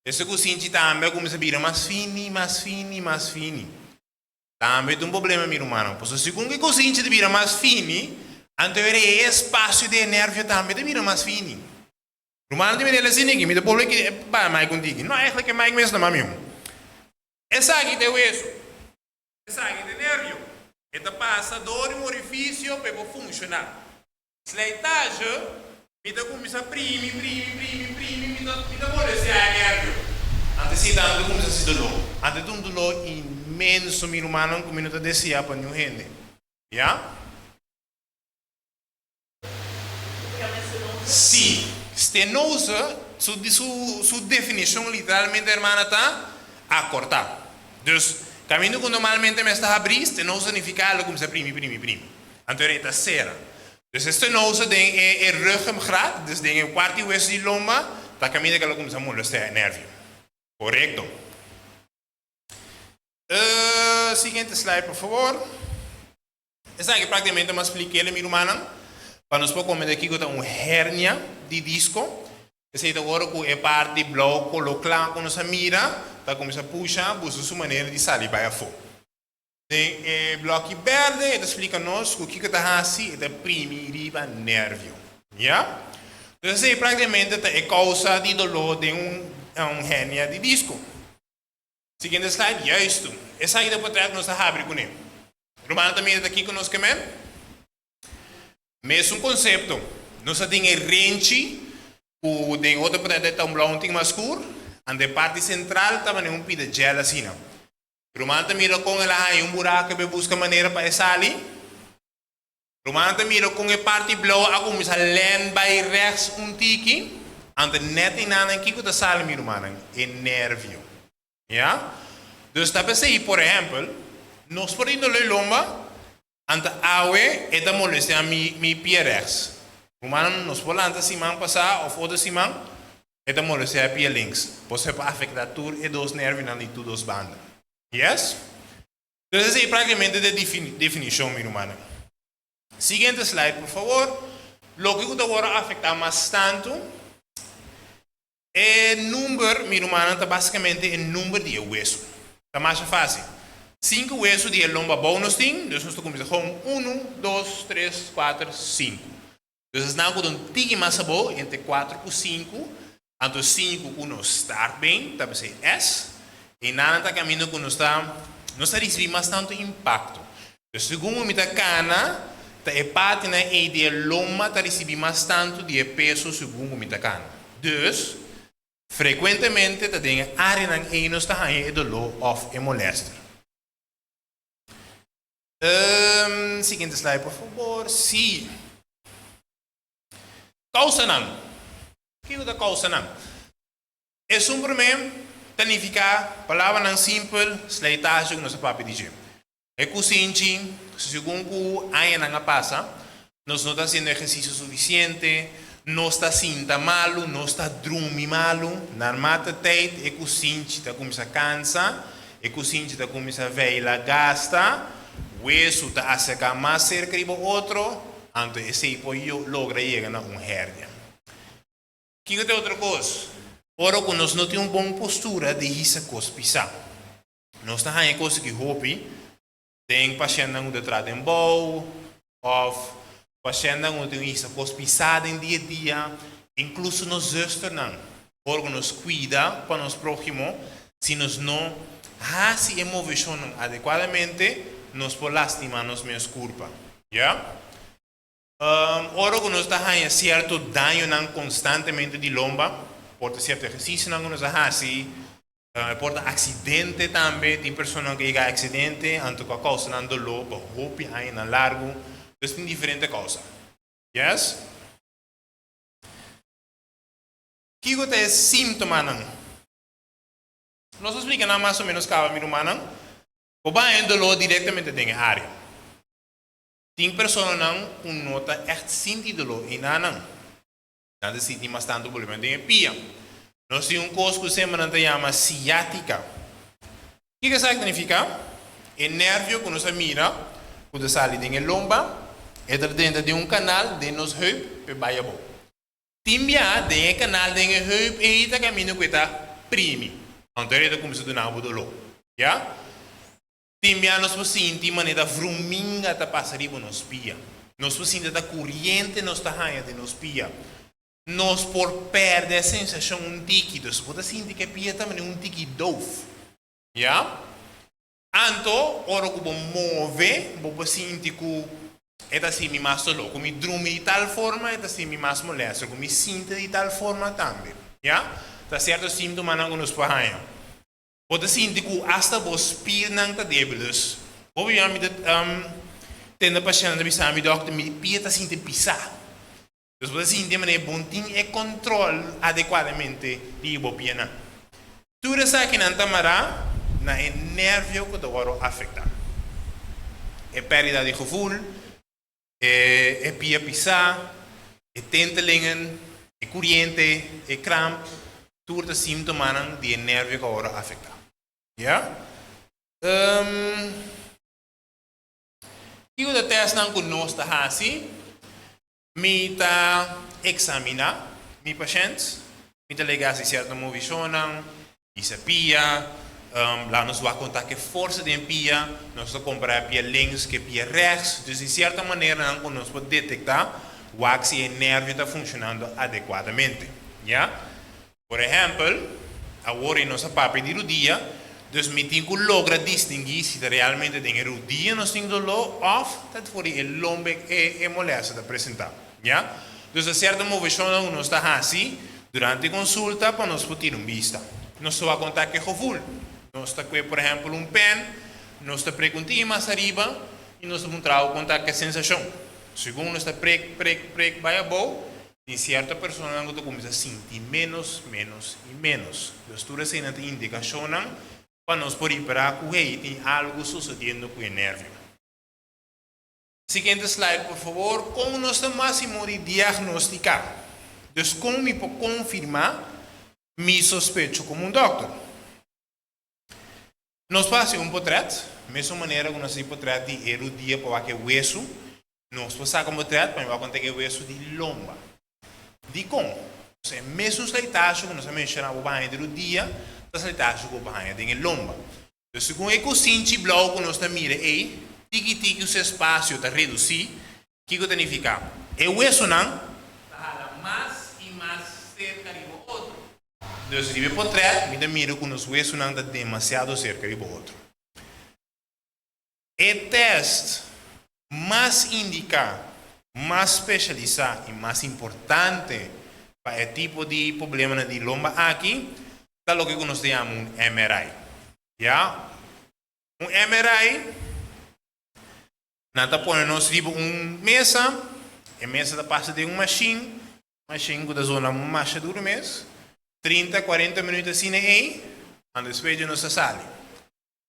Esse cozinha também começa a virar mais fino, mais fino, mais fino. Também tem um problema, meu irmão. Porque se com que cozinha te vira mais fino, então o espaço de nervio também te vira mais fino. Rumano deve dizer assim, que me dá problema que vai mais contigo. Não é que mais mesmo, não, meu. Essa aqui tem osso. Essa aqui tem nervio. Esta passa dor e orifício para funcionar. Sleitage, me dá começa a prime, me dá molecer a nervio. Antes de dar começa a se dolor. Antes de dolor imenso, meu irmão, como eu te dizia para não gente. Já? Sim. Estenose, sua definição literalmente, irmã, está a cortar. Então, caminho que normalmente me está a abrir, estenose significa algo como se prime. Então, é a cera. Então, estenose tem o ruggengraat, dus tem o quarto hueso de lomba, está caminho que ela começa a molestar o nervio. Correto. Seguinte slide, por favor. Essa aqui praticamente me expliquei, meu irmão. Para nós podemos comentar aqui que tem uma hérnia de disco. Esse é agora que é parte bloco, colocado com nossa mira, tá começa a puxar, busca sua maneira de sair para fora. Tem bloco verde, ele explica-nos o que está assim, é primeiro nervio. Já? Então, esse é praticamente a causa de dolor de uma hérnia de disco. Seguinte slide, é isto. Essa aí depois traz nossa abre com ele. Romano também está aqui conosco, mesmo. Mesmo conceito, nós temos rente, o tem outra parte tão branco, tem mais escuro, e a parte central também é um pida gel assim. Romano também com ela aí buraco que busca maneira para sair. Romano também com a parte blauw, a começa a len by rechts tiki, e net em nada aqui que está saindo, meu irmão, é nervio. Ja? Dus dat betekent, por exemplo, nós podemos ler lomba, ante awe eta molestia mi pie rechts. Humano nos volanta simang passar of outra simang eta molestia pie links. Pode afetar tudo e dos nervos e tudo dos bandas. Yes? Então essa é praticamente a definição, meu irmão. Seguinte slide, por favor. Lo que agora afeta bastante é o número, meu irmão, está basicamente o número de hueso. Está mais fácil. 5 huesos de lomba bonus ting, dus nós começamos com 1, 2, 3, 4, 5. Dus nós temos um tique mais bom entre 4 e 5. Então 5 que nós start bem, está ser S. E nada está caminhando que nós está recebendo bastante impacto. Dus segundo me está cana, está pátina e de lomba está recebendo bastante de peso segundo me está cana. Dus frequentemente está tem área na que nós está aí dolor of molestia. Seguinte slide, por favor. Sim. Causa não. O que é a causa não? É um problema, significa, palavra não simples, sleitage que nós podemos dizer. É consciente, segundo a ainda não passa, nós não estamos fazendo exercício suficiente, não está sinta malo, não está drumi malo, na mata tijd, e cozinha tá começa a cansa, e cozinha tá começa a veila gasta, o eso tá a secar mais cerca do outro, então esse pode logra chegar na hernia. Que tem outra coisa? Ora, quando nós não temos uma boa postura de essa coisa pisar. Nós não temos coisa que hobby, tem paciente que trata em bowl, ou paciente que tem essa coisa pisada em dia a dia, incluso nós zuster não. Ora, nós cuida para nós próximo, se nós não se emocionam adequadamente, nós podemos lastimar nos meus culpa. Yeah? Ora, quando nós temos certo dano constantemente de lomba, por certo exercício não nos assim, por acidente também, tem pessoas que chegam a acidente, então a causa não dolor, por roupa aí na largo, então tem diferentes causas. Yes? Que é sintoma não? Nós explicamos mais ou menos cada minuto não? O banho dolor diretamente na área. Tem pessoas que não nota echt sente dolor e não. Nada se tem bastante problema de pia. Nós temos coisa que se chama ciática. O que isso significa? É nervio que nos mira, quando sai de lomba, é dentro de canal de nos heup para baixo. Timbia de canal de heup e está caminho que está primi. Então ele começa a dar um dolor. Já? Timbia nós sentimos de maneira fruminga está passando nos pia. Nós sentimos da corrente nos está de nos pia. Nós por perder a sensação líquida, pode sentir que a pia também é líquido. Já? Então, ora que move, você sentir que é assim mais louco, me drume de tal forma, é assim mais molesto, me sinto de tal forma também. Já? Tá certo sintoma não nos parranha. Pode sentir que hasta vos piernas estão débiles. Obviamente, tendo a paciente de me doctor, me pia está sentindo pisar. Então, você sente maneira bontinho e controle adequadamente de bopiana. Tudo isso aqui não tamará na nervio que te vai afetar. É perda de gevoel, é pia pisar, é tentelingen, é corrente, é cramp. Tudo isso sintomas de nervio que vai afetar. Ja? E o teste não conosco assim. Me está examinar mi pacientes, me está legal se certo movisionam, se pia, lá nos vai contar que força de pia, nós vamos comprar pia links que pia rechts, então de certa maneira nós podemos detectar se o nervo está funcionando adequadamente. Yeah? Por exemplo, agora em nossa papel de rodilha, dus me tem que logra distinguir se realmente tem rodilha nós temos dolor ou se for o lombo é molesto de apresentar. Yeah? Dus a certa movição nós está assim, durante a consulta, para nós poder vista. Nós vamos contar que gevoel. Nós está com, por exemplo, pen, nós está perguntando mais arriba e nós vamos contar que sensação. Segundo nós está prek, vai a boa, tem certa pessoa que começa a sentir menos e menos. Dus tudo isso é indicação para nós poder parar que tem algo sucedendo com o nervo. Seguinte slide, por favor. Como nós estamos máximo de diagnosticar? Dus como me pode confirmar mi sospecho como doctor? Nós fazemos portrait, mesma maneira que nós fazemos portrait de erudia para que o osso, nós fazemos portrait para que o osso de lomba. De como? É mesmo slitage que nós mencionamos para de erudia, a slitage que para de lomba. Então, segundo o cozinho blau que nós miramos, tiki o seu espaço está reduzido, o que significa? O osso não está mais e mais cerca do outro. Então, se você portrait, me mira que o nosso osso não está demasiado cerca do outro. O teste mais indicado, mais especializado e mais importante para o tipo de problema de lomba aqui, é o que nós chamamos MRI. Yeah? MRI nada põe nós tipo mesa, a mesa da passa de machine que da zona mais dura mês, 30, 40 minutos assim aí, e depois nós sai.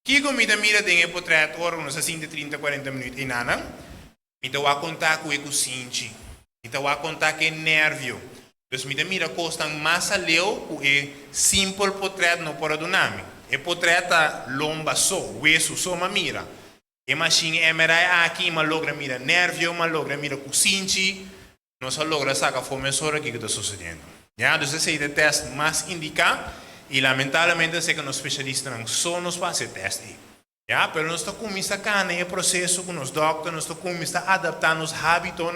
Que comida mira tem o portrait, ora nós assim de 30, 40 minutos e nada, então a contar com o cozinho, E te vai contar que é nervio. Então, mira costan mais a leu, é simple portrait não para do nome. É portrait lomba só, hueso só, mas mira. E machine MRI aqui, mas logra mira nervio, mas logra mira cucinchi, não só logra sacar fome só o que está sucedendo. Já, então esse é o teste mais indicado, e lamentavelmente sei que os especialistas não só nos fazem teste. Já, mas nós estamos começando a fazer o processo com os doctores, nós estamos começando a adaptar nos hábitos,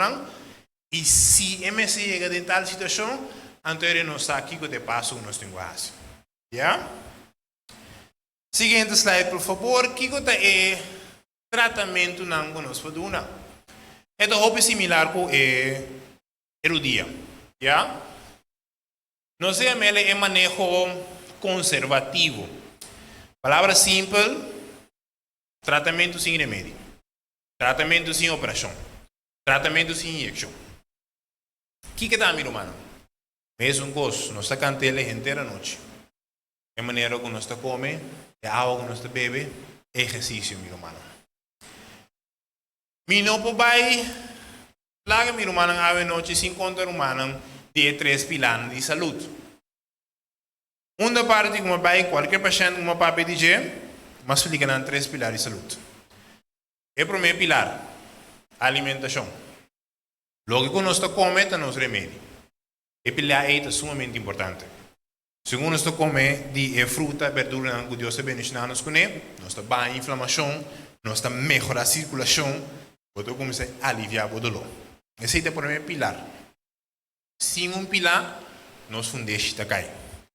e se MS chega em tal situação, então nós estamos aqui com o passo que nós temos que fazer. Já? Seguinte slide, por favor, que é tratamento não que nós fazemos. É algo similar com o dia. Já? Nós chamamos de manejo conservativo. Palavra simples, tratamento sem remédio, tratamento sem operação, tratamento sem injeção. O que está, meu irmão? Mesmo coisa, nós estamos cantando a inteira noite. É maneira que nós comemos, é água que nós bebemos, é exercício, meu irmão. Mi não pode plaga, meu irmão, a noite se encontra humano de 3 pilares de saúde. Uma parte como vai qualquer paciente como papai dizer, mas explica em 3 pilares de saúde. O primeiro pilar, alimentação. Logo que nós comemos, nós remédio. O pilar é sumamente importante. Segundo nós comemos de fruta, verdura, que Deus bendicionar nos com nós baixa a inflamação, nós melhora a circulação, pode começar a aliviar o dolor. Esse é o primeiro pilar. Sem um pilar, nós fundamos está cai.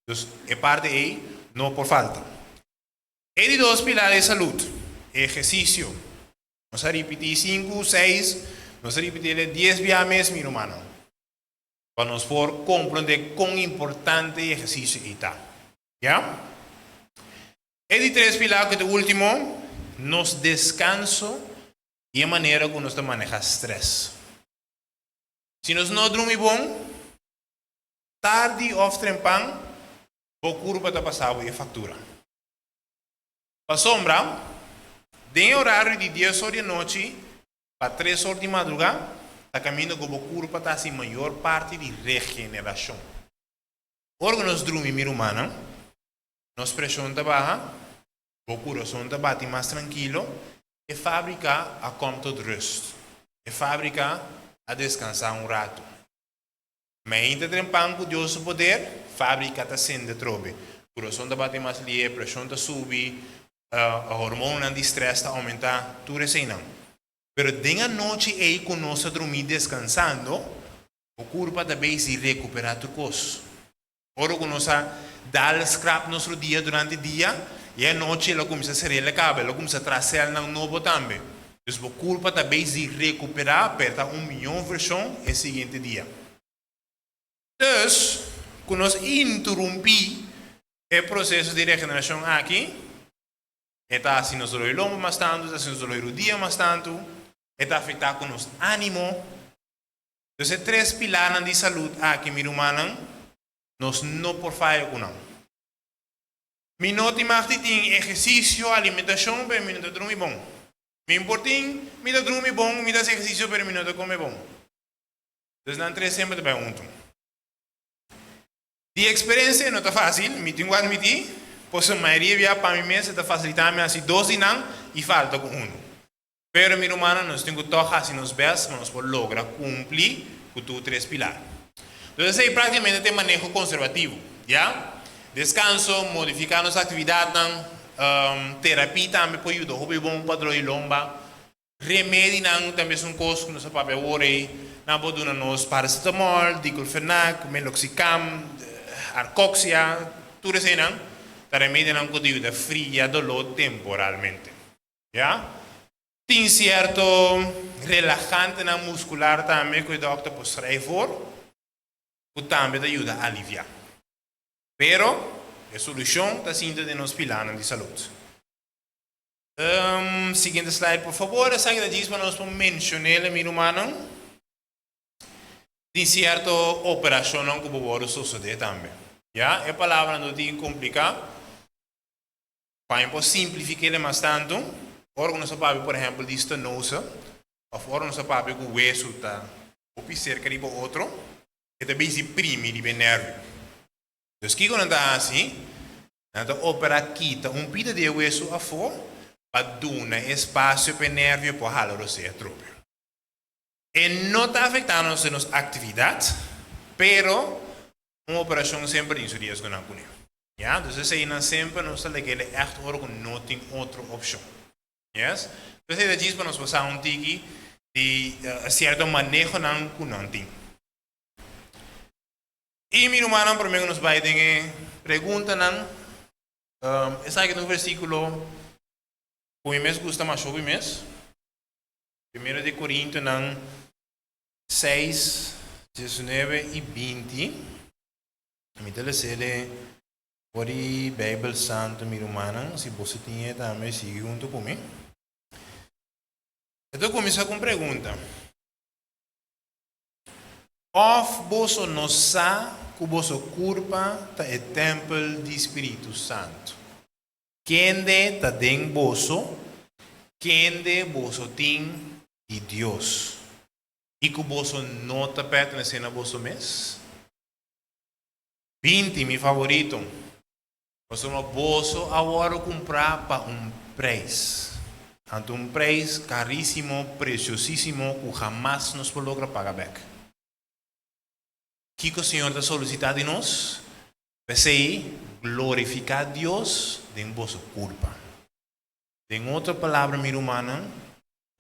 Então, é parte aí, não por falta. E de 2 pilares de saúde, exercício. Nós repetir 5, 6, nós repetir 10 vezes, meu irmão. Para nós por compreender quão importante o exercício está. Já? E de 3 pilares, que é o último, nos descanso e a maneira como nós manejamos estresse. Se nós não dormimos bom, tarde ou trempão, o corpo está passando a fatura. Para sombra, de horário de 10 horas de noite para 3 horas de madrugada, está caminhando com o corpo está assim maior parte de regeneração. Quando nós dormimos, meu humano, nossa pressão está baixa, o coração está bate mais tranquilo, e fábrica a conta de rest. E fábrica a descansar um rato. Mas ainda trempando com Deus o poder, fábrica está sendo trobe. O coração está bate mais livre, a pressão está subir, a hormona de estresse está aumentar, tudo isso aí não. Mas de noite aí que nós dormir descansando, o corpo também se recuperar tudo coisa. Ora que nós dá scrap nosso dia durante o dia, e a noite ela começa a ser relecável, ela começa a trazer um novo também. Então o corpo também se recuperar, perto 1 milhão de versões no seguinte dia. Então, quando nós interrompemos o processo de regeneração aqui, está assim nos dolores lombo mais tanto, está assim nos dolores do dia mais tanto, está afetando com nosso ânimo. Então, 3 pilares de saúde aqui, meu humano, nós não por falha com não. Mi noti mais tem exercício, alimentação, para mim não dormir bom. Me importim, me dá dormir bom, me dá exercício, para mim não comer bom. Então, não 3 sempre vai junto. De experiência não está fácil, me tenho que admitir, pois a maioria via para mim mesmo está facilitando assim 12 não e falta com 1. Pero meu humano nós temos que tocar assim nos pés, nós podemos lograr cumprir com os 3 pilares. Então, esse é praticamente tem manejo conservativo, já? Descanso, modificar nossa atividade, terapia também pode ajudar, hobby bom para dor e lomba, remédio também são coisas que nós podemos orar, não podemos nos paracetamol, diclofenac, meloxicam, arcoxia, tudo isso não, o remédio não pode ajudar fria dolor temporalmente, já? Tem certo relajante na muscular também que o doctor pode escrever, que também ajuda a aliviar. Pero a solução está sendo de nos pilares de saúde. Seguinte slide, por favor. Essa que diz para nós mencionar, meu irmão, de certa operação que pode suceder também. Já? A palavra não tem complicada. Para simplificar mais tanto, órgão não sabe, por exemplo, de estenose, ou órgão não sabe que o hueso está Hopi cerca de outro, e também se primi di nervio. Dus kijk hoe dat assim, na opera kita pita de hueso a fo, para dar espaço para nervio para halar o ser trope. E não está afetando nossas atividades, pero uma operação sempre isso dias que não pune. Ja, dus is een sempre não está legal echt hoor não tem outra opção. Yes? Dus é disso para nós passar tiki de certo manejo não tem. E mi humano para mim nos vai ter pergunta não. Essa aqui no versículo o mês gusta mais sobre mês. 1 de Corinto não 6, 19 e 20. Me telecele por i Bible Santo mi humano, se você tinha também siga junto comigo. Então começa com pergunta. Of boso no sa que boso curpa ta é templo do Espírito Santo. Quem de ta den boso, quem de boso tem de Deus. E que boso não ta pertence a boso mes. 20, mi favorito. Boso no boso agora comprar para preço. Ante preço caríssimo, preciosíssimo, que jamais nos logra pagar back. O que o Senhor está solicitando de nós? Para glorificar a Deus de vossa culpa. Em outra palavra, minha irmã,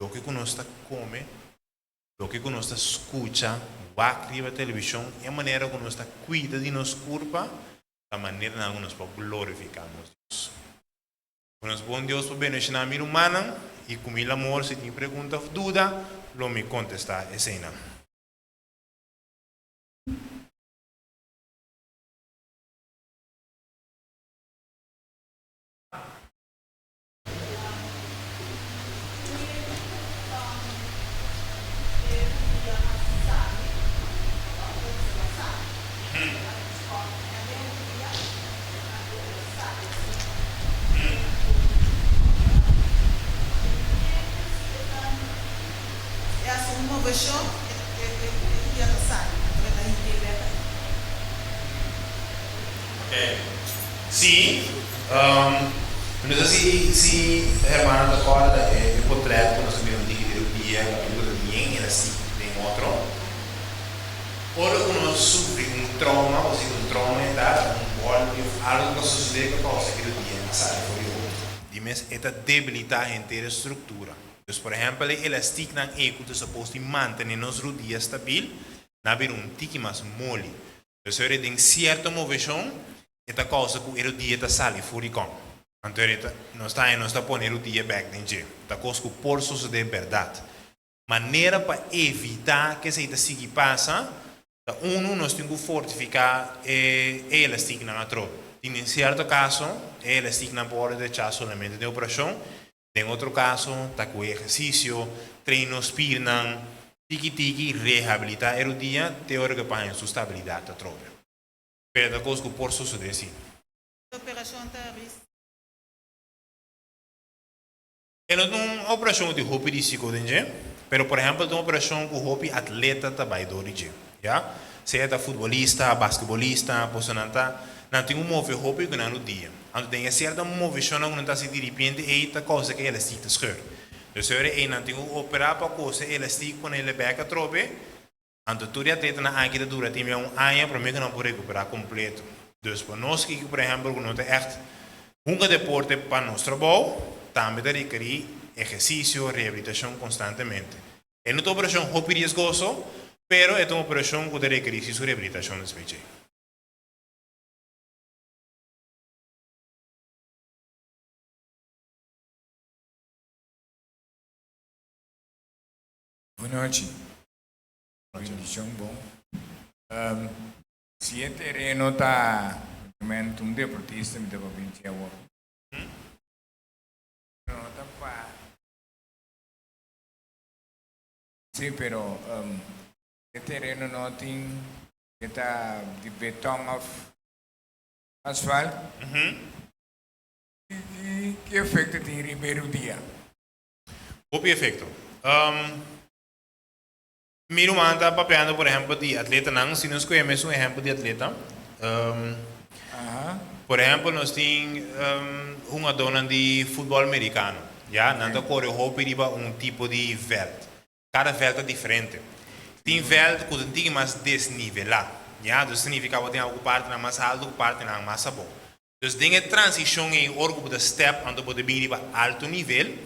o que nós está come, o que nós está escuta, vai criar a televisão, é a maneira que nós está cuida de nossa culpa, da maneira que nós podemos glorificar Deus. Nós bom Deus para beneficiar a minha irmã, e com meu amor, se tem pergunta ou dúvida, lo me contestar essa cena. Sim, não sei se a irmã da corda é o portreto que nós sabemos que o dia, capítulo 10, era assim, tem outro. Ora, quando nós sofremos trauma, ou seja, trauma é dar golpe, algo que sucede que causa aquele dia, sabe, foi outro. Dimens, esta debilita a inteira estrutura. Então, por exemplo, o elástico não é que é suposto manter nos rodillas estável, não haver tique mais mole. Então, se tem certa movição, esta causa que o dia está saindo fora com. Então, não está pondo o dia back dentro. Esta coisa que por suceder verdade. Maneira para evitar que essa siga passa, nós temos que fortificar o elástico na tropa. Em certo caso, o elástico não pode deixar somente de operação. Em outro caso, está com exercício, treinos, piernas, tiki-tiki, reabilitar o dia, teórica para a sustentabilidade da tropa. Pero coisa que por suceder assim. Operação terrorista. É uma operação de roupa de psicodélico, pero por exemplo, uma operação com roupa atleta também do origem, já? Seja futebolista, basquetebolista, posicionanta, não tem move roupa que não no dia. Então tem certa movição que não está se de repente e esta coisa que ela se escreve. Então é não tem operar para coisa ela se quando ele beca trope. Então, todo atleta na área dura tem ano para mim que não pode recuperar completo. Então, para nós que, por exemplo, não tem echt deporte para nosso trabalho, também requer exercício, reabilitação constantemente. É uma operação muito riesgosa, mas é uma operação que requer exercício e reabilitação especial. Boa noite. Bendição bom. Se o terreno está um deportista, me deve vir agora. Não está para. Sim, pero o terreno não tem que está de betão of asfalto. E que efeito tem Ribeiro Dia? O efeito. Miro manda papeando, por ejemplo, de atleta, não, se nós conhecemos um exemplo de atleta. Por exemplo, nós temos uma dona de futebol americano. Já, nada corre roupa e tipo de veld. Cada veld é diferente. Tem veld que tem mais desnivelar. Já, isso significa que tem alguma parte na mais alto, parte na mais bom. Então, tem a transição em orgulho da step, onde pode vir para alto nível.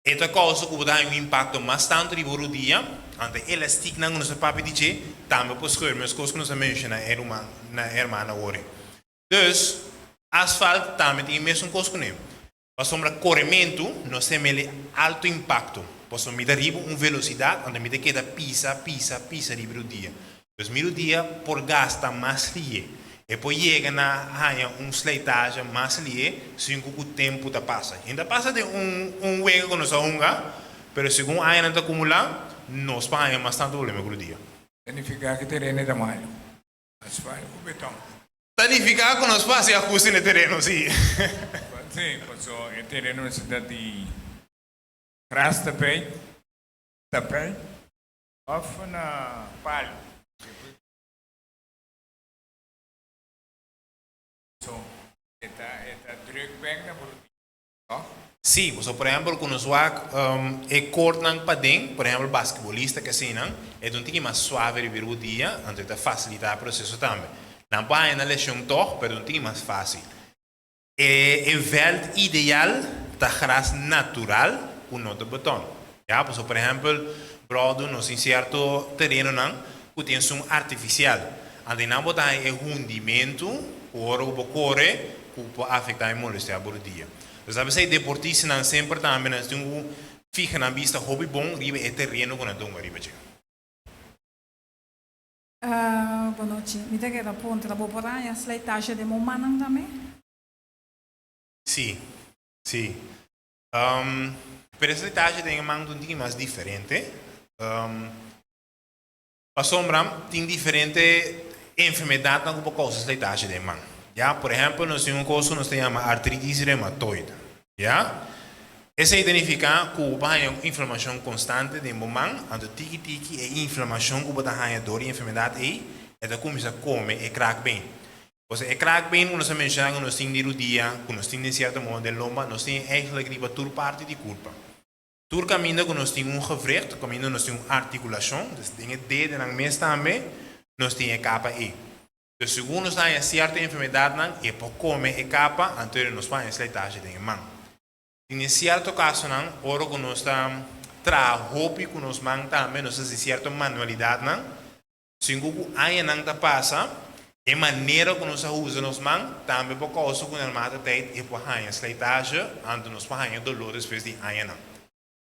Esta causa que dá um impacto bastante de o dia, ante elástico não nos papi dizer, também por escolher, mas coisas que nos menciona na irmã na hora. Dus, asfalto também tem a mesma coisa que nós. Para sombra corrimento, nós temos alto impacto. Posso me dar uma velocidade, onde me queda pisa riba o dia. Dus, o dia por gasta mais lie. E depois chega na sleitage mais lie, sem que o tempo da passa. Ainda passa de wego que nós unga, mas segundo a ainda acumular, nós pagamos bastante problema com o dia. Significa que terreno é tamanho. Asfalto com betão. Significa que nós passamos a custa no terreno, sim. Sim, passou o terreno na cidade de Cras tapete, off na palho. So, esta druk bem na bruto. Sim, por exemplo, quando nós é cortam para dentro, por exemplo, basquebolista que assim, é um pouquinho mais suave de o dia, então facilitar o processo também. Não vai na lesão toch, mas um pouquinho mais fácil. É veld ideal da gras natural com nota botão. Já, por exemplo, brodo no certo terreno não, que tem som artificial. Ande não botar rendimento, o oro que corre, que pode afetar a moléstia por dia. Então, sabe se deportista não sempre também nós temos fica na vista hobby bom, riba é terreno com a donga riba je. Boa noite. Me dá que era ponto da boa a seleitagem de Momanang também? Sim, sim. Pero essa etagem tem um pouquinho mais diferente. A sombra tem diferente enfermidade na causa da etagem de mão. Já, por exemplo, nós temos uma coisa que nós chamamos artrite reumatoide. Já? Essa significa que o banho é inflamação constante de mão, então tiki é inflamação que o banho dor e enfermidade é da começa a comer e crack bem. Você é crack bem quando nós mencionamos que nós temos no dia, quando nós temos de certo modo de lomba, nós temos eigenlijk para toda parte de culpa. Todo caminho que nós temos gewricht, caminho nós temos articulação, dus dingen dedo na mesa também, nós temos capa e. Dus segundo nós temos certa enfermidade, é para comer e capa, então nós vamos seleitagem de mão. Em certo caso, ora que nós traz roupa que nós mão também, nós temos certa manualidade, segundo aí não passa, a maneira que nós usamos mãos também por causa que nós mata tempo é para ganhar seleitagem, então nós para ganhar dolor depois de aí não.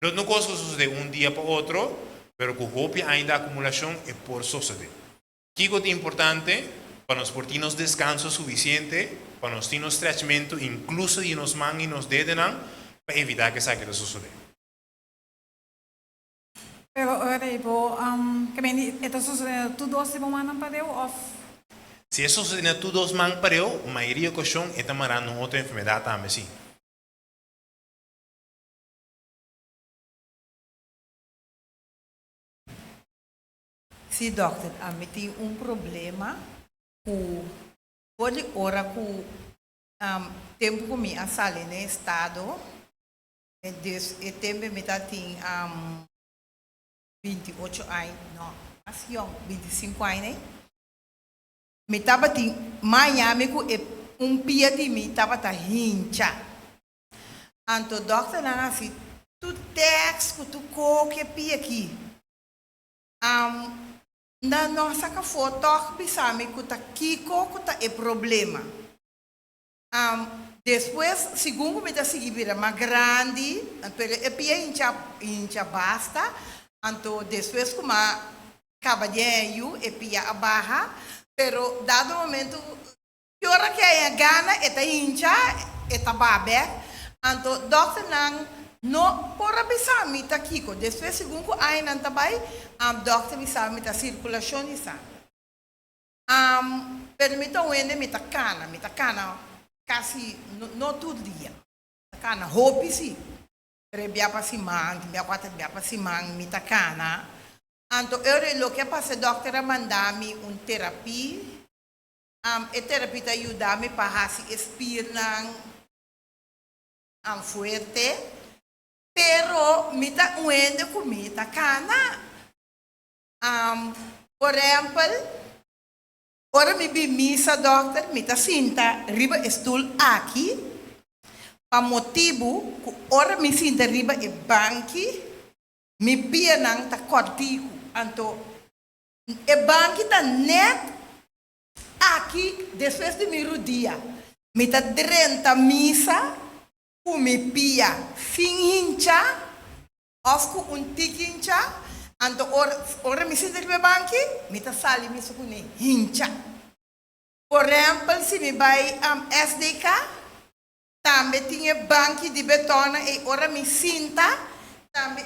Não coisa que sucede dia para outro, mas com roupa ainda a acumulação é por suceder. O que é importante para nós termos descanso suficiente, para nós termos estrechamento, incluso de nos mãos e nos dedos, para evitar que isso suceda. Pero, Reibo, que está sucedendo tudo assim Momanang para eu, ou Se isso sucede tudo os mãos para eu, a maioria da questão é tamarando outra enfermidade também, sim. Sim, doctor, a mim tem problema com pode ora com tempo que me assale no estado e tempo me tá tem 28 anos, não, mas young, 25 anos, né? Me tava tem Miami com pia de me tava tá hincha. Anto doctor lá assim, tu tex tu coque pia aqui. Na nossa foto, pensamos que está kiko que é problema. Depois, segundo me dá seguir mais grande, então é pia incha basta, então depois como cavalheiro é pia abaixo, pero dado momento que hora que é gana é incha, é babe, então doctor no por pensar me tá kiko, depois segundo aí não tá bem, doctor me sabe a circulação de sangue. Permita o ende me tá cana quase no todo dia. Cana hope sim. Rebia para si mang, bia para si mang me tá cana. Anto, eu lo que passa, a doutora mandar-me terapia. A terapia te ajuda-me para se espirrar fuerte. Pero, me tá uendo comida cana. Por exemplo, ora me vi misa, doctor, me tá sinta riba stool aqui. Pa motivo, ora me sinta riba e banki, me pia nang ta cortico. Anto, e banki ta net aqui, depois de me rodia. Me tá drenta misa, ku me pia fin hincha, of ku tikincha, anto ora me sinta riba banki, me tá sali misa ku ne hincha. Por exemplo, se me vai SDK, também tinha banco de betona e ora me sinta, também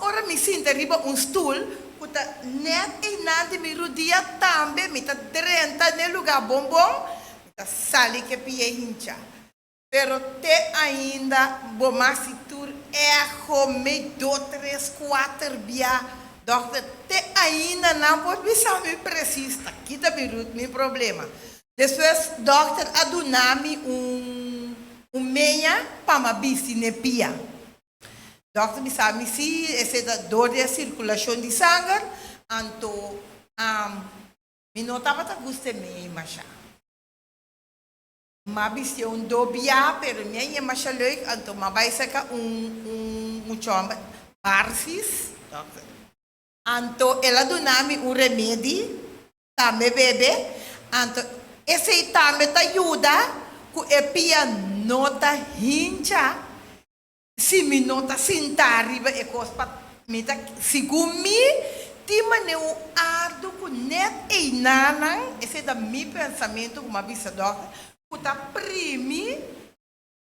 ora me sinta riba stool, puta net e nada me rodia também, me tá drenta no lugar bombom, me tá sali que pia hincha. Pero te ainda, bom se tur me 2, 3, 4 via. Doctor, te ainda não pode pensar me precisa, quita meu problema. Depois, doctor, adunami meia para uma bicinepia. Doctor, me sabe se essa dor de circulação de sangue, anto, me notava que gosta me macha. Mas se dobia, pero minha macha leuk, anto, mas vai ser chamba, barsis, doctor. Anto, ela donami remédio, também bebe, anto, esse também te ajuda, que pia nota hincha, se me nota sentar riba e cospa, me tá, segundo me, tima ne o ardo que net e nanang, esse da meu pensamento, como avisa doctor, que tá primi,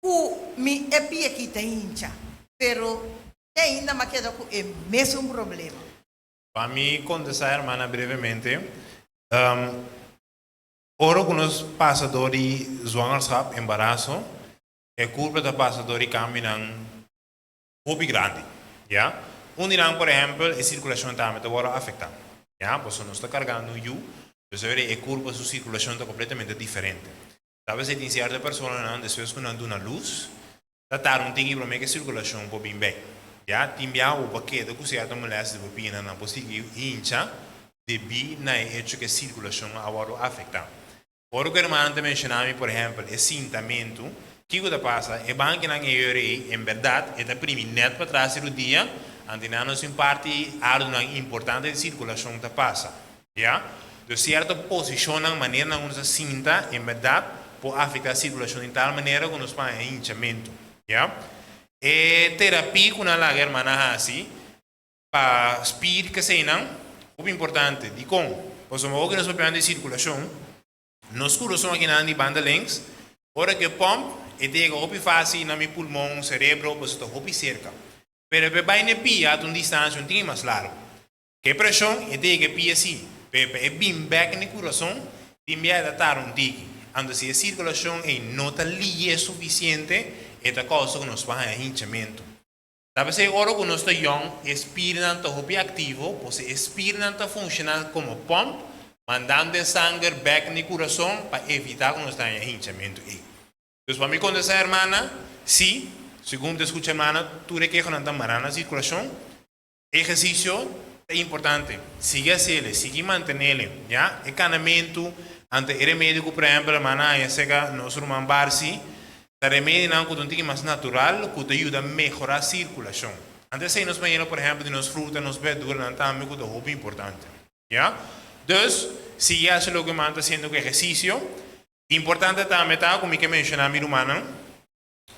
que me pia que te hincha, pero ainda me queda com o mesmo problema. Para mí, contestar, hermana, brevemente, ora que nos pasadores zwangerschap, embarazo, é culpa da pasadores caminham hobby grande, ja? Dirán, por exemplo, a circulação também está agora afetada, ja? Pues não está carregando you, pues é culpa sua circulação está completamente diferente. Talvez tem certa pessoa não, depois que não dá uma luz, está um tem que a circulação pode bem. Ja, timbia o paquete que certa mulher de pepina não consegue hincha de bi na hecho que a circulação agora afeta. Ora que irmã te mencionava, por exemplo, o sentimento que o que passa é bom que não é em verdade é da primeira net para trás do dia, antinamos em parte algo importante de circulação que passa, já? De certa posição na maneira que nos sinta em verdade pode afetar a circulação de tal maneira que nos faz hinchamento, já? E terapia com a lager manahasi para speed que sei não, muito importante. De como, pois o que nós preparamos de circulação, nós curamos aqui na banda length, ora que pomp e tem que fácil na meu pulmão, cerebro, pois estou hopi cerca. Pero para bem ne pia a uma distância um pouquinho mais largo. Que pressão e tem que pia assim, é bem back no coração, tem que adaptar um tique. Ando se a circulação é nota ligeira suficiente é a causa que nos faz hinchamento. Talvez agora que nós estamos young, o espírito está bem ativo, pois o espírito está funcionando como pump, mandando sangue back no coração para evitar que nós tenhamos hinchamento. Então, para mim, quando essa irmã, sim, segundo escuta a irmã, tu requer não está marando a circulação, exercício é importante. Siga ele, siga mantê-lo, já? O canamento, ante o remédio, por exemplo, a irmã, é que nós vamos barci, o remédio não é um pouco mais natural, que te ajuda a melhorar a circulação. Antes de nós banhamos, por exemplo, de nos frutas, nos verduras, não também é muito importante. Já? Então, se é o que manda fazendo o exercício, importante também está, como eu mencionei, a minha irmã,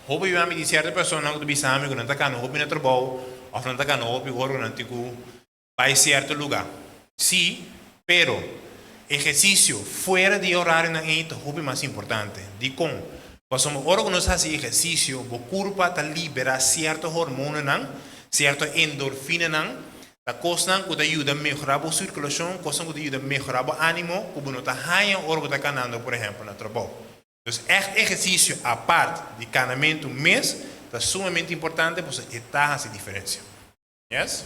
hobby vai me dizer a pessoa que tu sabe que não está cano hobby no trabalho, ou não está cano hobby agora não tipo vai certo lugar. Sim, pero exercício fora de horário não é o hobby mais importante. De como? Porque hora que nós fazemos exercício, o corpo está libera certo hormônio não, certo endorfina não, a coisa que ajuda a melhorar a circulação, coisa que ajuda a melhorar o ânimo, que não está ganhando hora que está canando, por exemplo, no trabalho. Então, exercício a parte de canamento mês, está sumamente importante, porque está a diferença. Yes?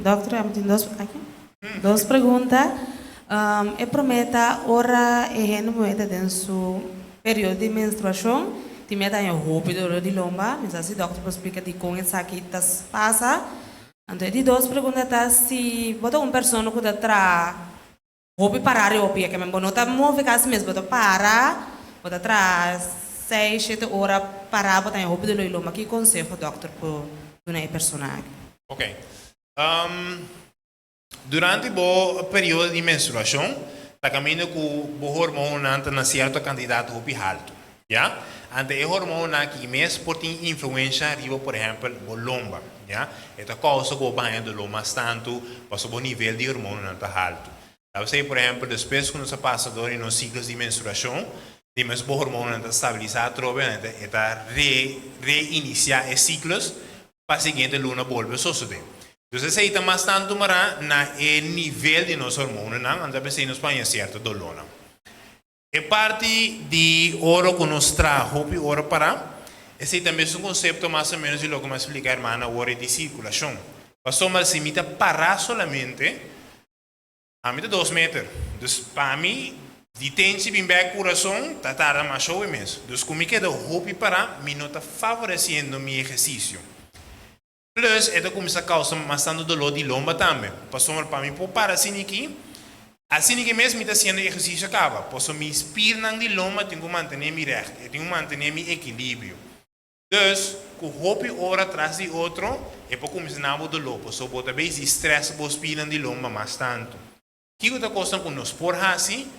Doctor, dos perguntas. E prometa ora e no momento de su período de menstruação, ti meta em roupa de lomba, mas assim doctor explica de como essa aqui tas passa. Então, de duas perguntas, se bota uma pessoa que está roupa parar e roupa que me bonota move caso mesmo, bota para, bota atrás 6, 7 horas parar, bota em roupa de lomba. Que conselho doctor para uma personagem? Ok. Durante o período de menstruação, está caminhando com o hormônio na certa quantidade de alto. Ja? Ante o hormônio que mesmo pode ter influência, por exemplo, a lomba. Ja? Esta causa que o banho de lomba tanto, passa o nível de hormônio alto. Então, por exemplo, depois que você passa nos ciclos de menstruação, temos o hormônio está estabilizado, está reiniciar os ciclos para a seguinte luna volver a suceder. Então, se está mais tanto na nível de nosso hormônio, então você nos põe certo do luna. E parte de ouro que nos traz roupa ouro para, esse também é um conceito mais ou menos de lo que me explica a irmã, ouro de circulação. Passou mas se imita parar solamente a mim 2 metros. Então, para mim, de tempo bem bem coração, tá tarda mais show mesmo. Então, como que é roupa para, me não está favorecendo meu exercício. Plus, ito começa a causar bastante dolor de lomba também. Passou para mim, para assim que mesmo está fazendo exercício acaba. Posso me inspirar de lomba, tenho que manter me reto, tenho que manter me equilíbrio. Dus, com roupa hora atrás de outro, é para começar a dolor. Posso botar bem estresse, posso inspirar de lomba mais tanto. Que outra coisa que nos por assim,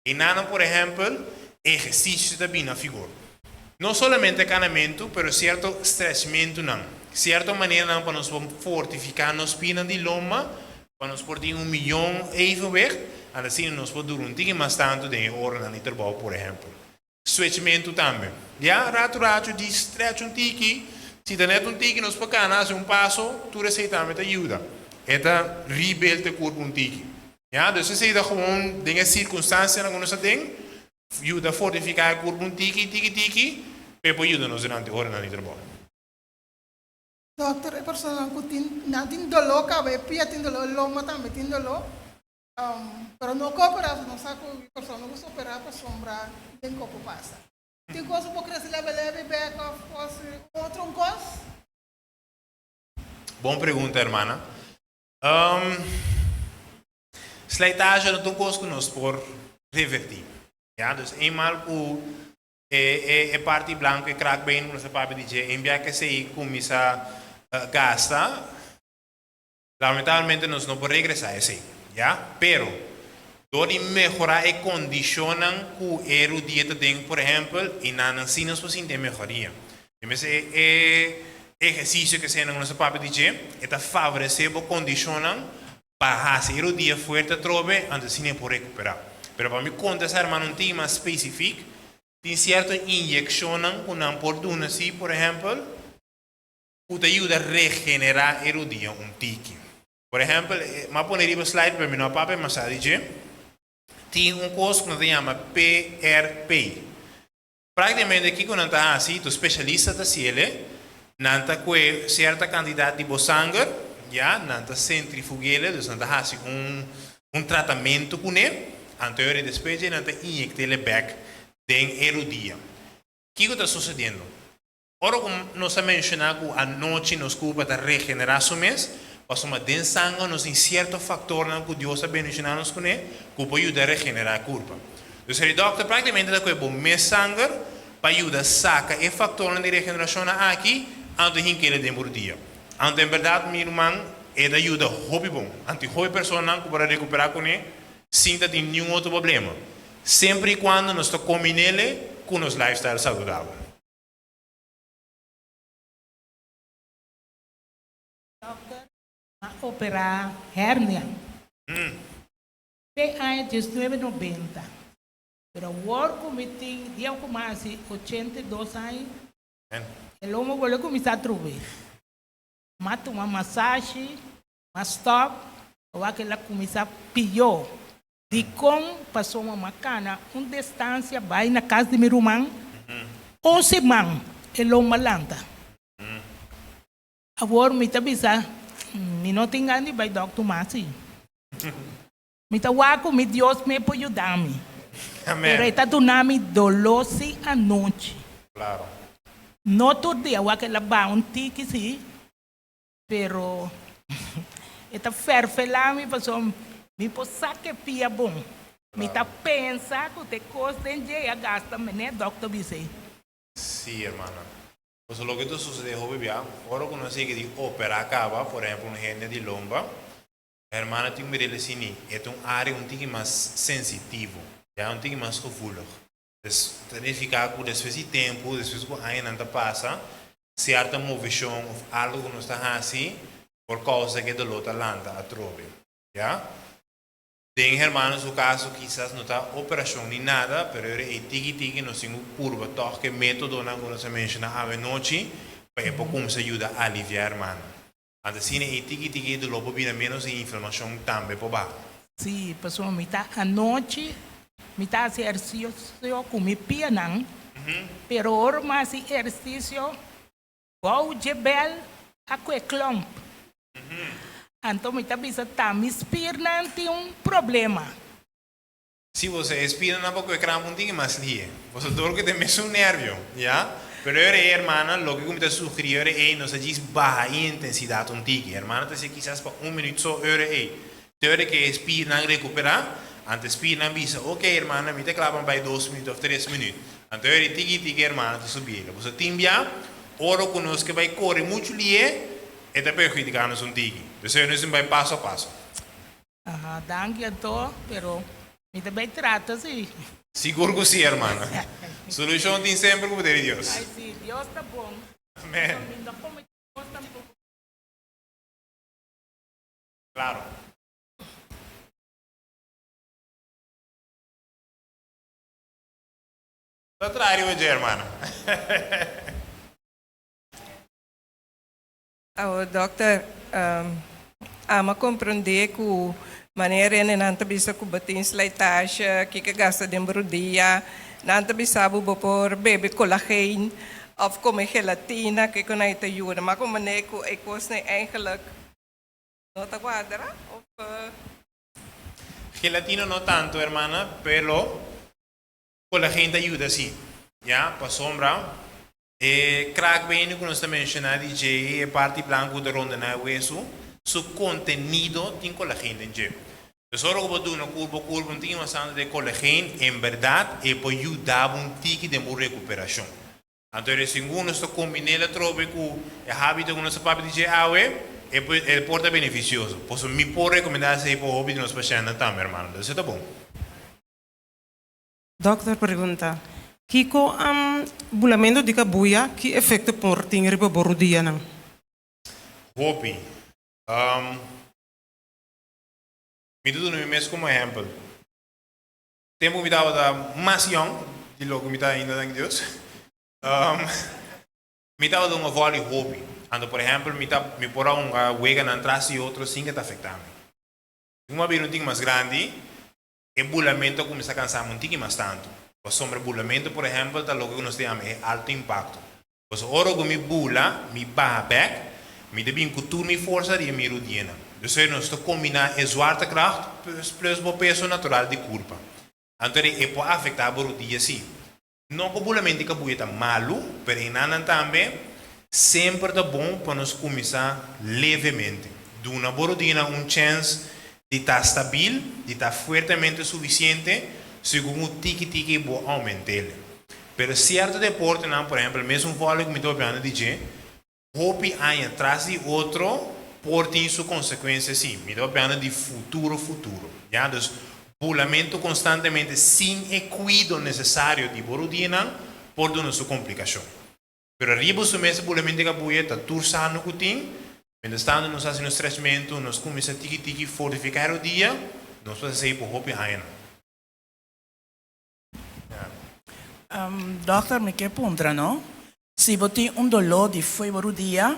e nada, por exemplo, exercício também na figura. Não somente canamento, mas certo estressamento não. Certa maneira para nos fortificar nos pinas de lomba, para nos portar milhão even weg, assim nos pode durar um mais tanto de hora na trabalho, por exemplo. Switchmento também. Já, rato, de stretch tiki, se tem um tiki nos pode passo, tu receitamente ajuda. Eta rebuild o corpo tiki. Ja, dus se dat gewoon dingen circunstâncias que nós tem, ajuda a fortificar o corpo tiki, para ajuda nos durante hora na trabalho. Doctor, a pessoa que tem dolor, cabe, pia tem dolor, loma também tem dolor. Pero não coopera, não sabe que a pessoa não gosta de operar para sombra, tem como passa. Tem coisa para crescer leve, back off, outro coisa? Boa pergunta, irmã. Slijtage não tem coisa que nós por revertir. Ja, dus eenmaal que parte branca e crack bem no sapato de je, envia que se começa gasta, lamentavelmente nós não podemos regressar assim, já? Pero, dori melhorar e condicionam que o erudito tem, por exemplo, e na ensinos por sentir melhoria. Mas exercício que se no nosso papel de je, está favorecendo condicionam para fazer erudito forte trove antes de por recuperar. Pero para mim conta essa irmã não tem mais específico, tem certa injeção que não pode dar assim, por exemplo, que ajuda a regenerar erudito tiki. Por exemplo, eu poneria um slide para mim no papel, mas a dizer, tem coisa que se chama PRP. Praticamente aqui quando está assim, o especialista da ciele, não está com certa quantidade de sangue, já, não está centrifugele, então não está assim tratamento com ele, anterior e depois não está injectar ele back em erudito. O que está sucedendo? Ora, como nós mencionamos que a noite nos culpa de regenerar o mês, passamos de sangue nos em certo fator que Deus está mencionando com ele, que pode ajudar a regenerar a curva. Então, o doctor praticamente dá com mais sangue para ajudar a sacar o fator de regeneração aqui, antes de que ele demore dia. Então, em verdade, meu irmão, ele ajuda hobby bom. Antes de pessoa que para recuperar com ele, sem ter nenhum outro problema. Sempre e quando nós combinamos ele com os lifestyle saudável. Operar hérnia. PA 1990. Pero o corpo me tem, dia como assim, 82 anos. El homem vai começar a trover. Mata uma massagem, uma stop, ou aquela começar pior. De como passou uma macana, uma distância, vai na casa de meu irmão, 11 man, el homem lanta. Agora me está pensando, Mi não tenho ganho by Dr. Masi. Mi tá waco, mi Deus me pode ajudar-me. Pero Amén. está donando dolor se a noite. Claro. No todo dia waco ela bounty que sim. Pero está ferve lá mi pessoa mi possa que pia bom. Mi tá pensa que te costa em dia gasta né Dr. Bise. Sí, hermana. Pues lo que tú sucede, Joby, ahora que no sé que de ópera acaba, por ejemplo, un hernia de lomba, hermana, tiene que decir, es un área un tique más sensitivo, ya un tique más gevoelig. Dus, significa que después de tiempo, después que hay nada pasa, cierta movimiento o algo que no está así, por causa que el dolor talanta a trove, ¿ya? Tem hermano, en su caso, quizás no está operación ni nada, pero es tiki no sin curva, todo que método no se menciona a noche, para cómo se ayuda a aliviar, hermano. Antes, si es tiki de lo viene menos de inflamación también, por bajo. Sim, pessoa mi tá a noite, mi tá exercício com mi pianang, pero ora mais exercício, igual de bel a clump. Então, me está pensando, me espirna tem problema. Si você espira na boca, é um pouquinho mais lie. Você dor que tem mesmo nervio, ¿ya? Pero ahora, hermana, lo que me sugerir es no se dice baja intensidad un tique. Hermana, te dice quizás para un minuto so ahora te ahora que espira recuperar, antes espira visa, ok, hermana, me te clavan para 2 minutos o 3 minutos. Antes ahora tique, hermana, te subir. Você timbia, ora conosco que vai correr muito lie, e te perjudicando un tique. Entonces, no vai paso a paso. Ajá, danke a todo, pero me também trata assim. Seguro que sí, hermana. Solución tiene siempre con poder de Dios. Ai, sim, Deus está bom. Amén. Ainda como Deus está bom. Claro. Lo trario hoy, hermana. Oh, doctor, ama compreender que a maneira em que bisa que batem sleitage, que gasta de dia, não bisa por beber colageen of comer gelatina, que kon uit ajuda, maar como maneira que ik was niet eigenlijk não te quadra of Gelatina no tanto, hermana, pero con la gente ayuda, sí. Ya, para sombra. Crack bene que nos mencionado, DJ, parte blanco de ronda na hueso, su contenido tiene colágeno en J. Entonces, ahora que voy a dar una curva, un tiene bastante de colágeno, en verdad, puede ayudar un tique de recuperación. Entonces, si uno está combinando la tropa con el hábito que nuestro papá dice, el porta beneficioso. Pues, me puedo recomendar ese hobby de los pacientes también, hermano. Entonces, está bueno. Dokter pergunta, Kiko bulamento di kabuya, que efeito por tingri pa borudia nang? Hopi. Me doe nu mes como ejemplo. Tempo que me daba da más young, de lo que me está ainda dando Dios. Me daba de uma volley hobby. Ando, por ejemplo, me pora uma huega na entrada e outro sin que está afectando. Uma vez um tinha mais grande, el bulamento começa a cansar um tinha mais tanto. O sombra bulamento, por ejemplo, está lo que nos llama alto impacto. Pues ahora que me bula, me baja back, me debe incutir mi fuerza y mi rutina. Entonces, nós combinar a zwaartekracht plus o peso natural de curva. Entonces, puede afectar o dia sim. Não que o bulamento que é malo, pero em nada também, sempre está bom para nós começar levemente. De uma borodina, chance de estar estável, de estar fuertemente suficiente, segundo o tique vou aumentar. Pero certo deporte, não, por exemplo, mesmo vôlei que me estou falando de dizer, hope aí atrás de outro, por ter sua consequência sim. Me estou falando de futuro. Já, então, bulamento constantemente sem o cuidado necessário de borodina, pode dar sua complicação. Pero arriba do mês, bulamento que a está tursando com tem, quando estamos nos fazendo estressamento, nós começamos a tique fortificar o dia, nós podemos sair por hope aí. Doctor, me quer perguntar, não? Se você tem dolor de febre o dia,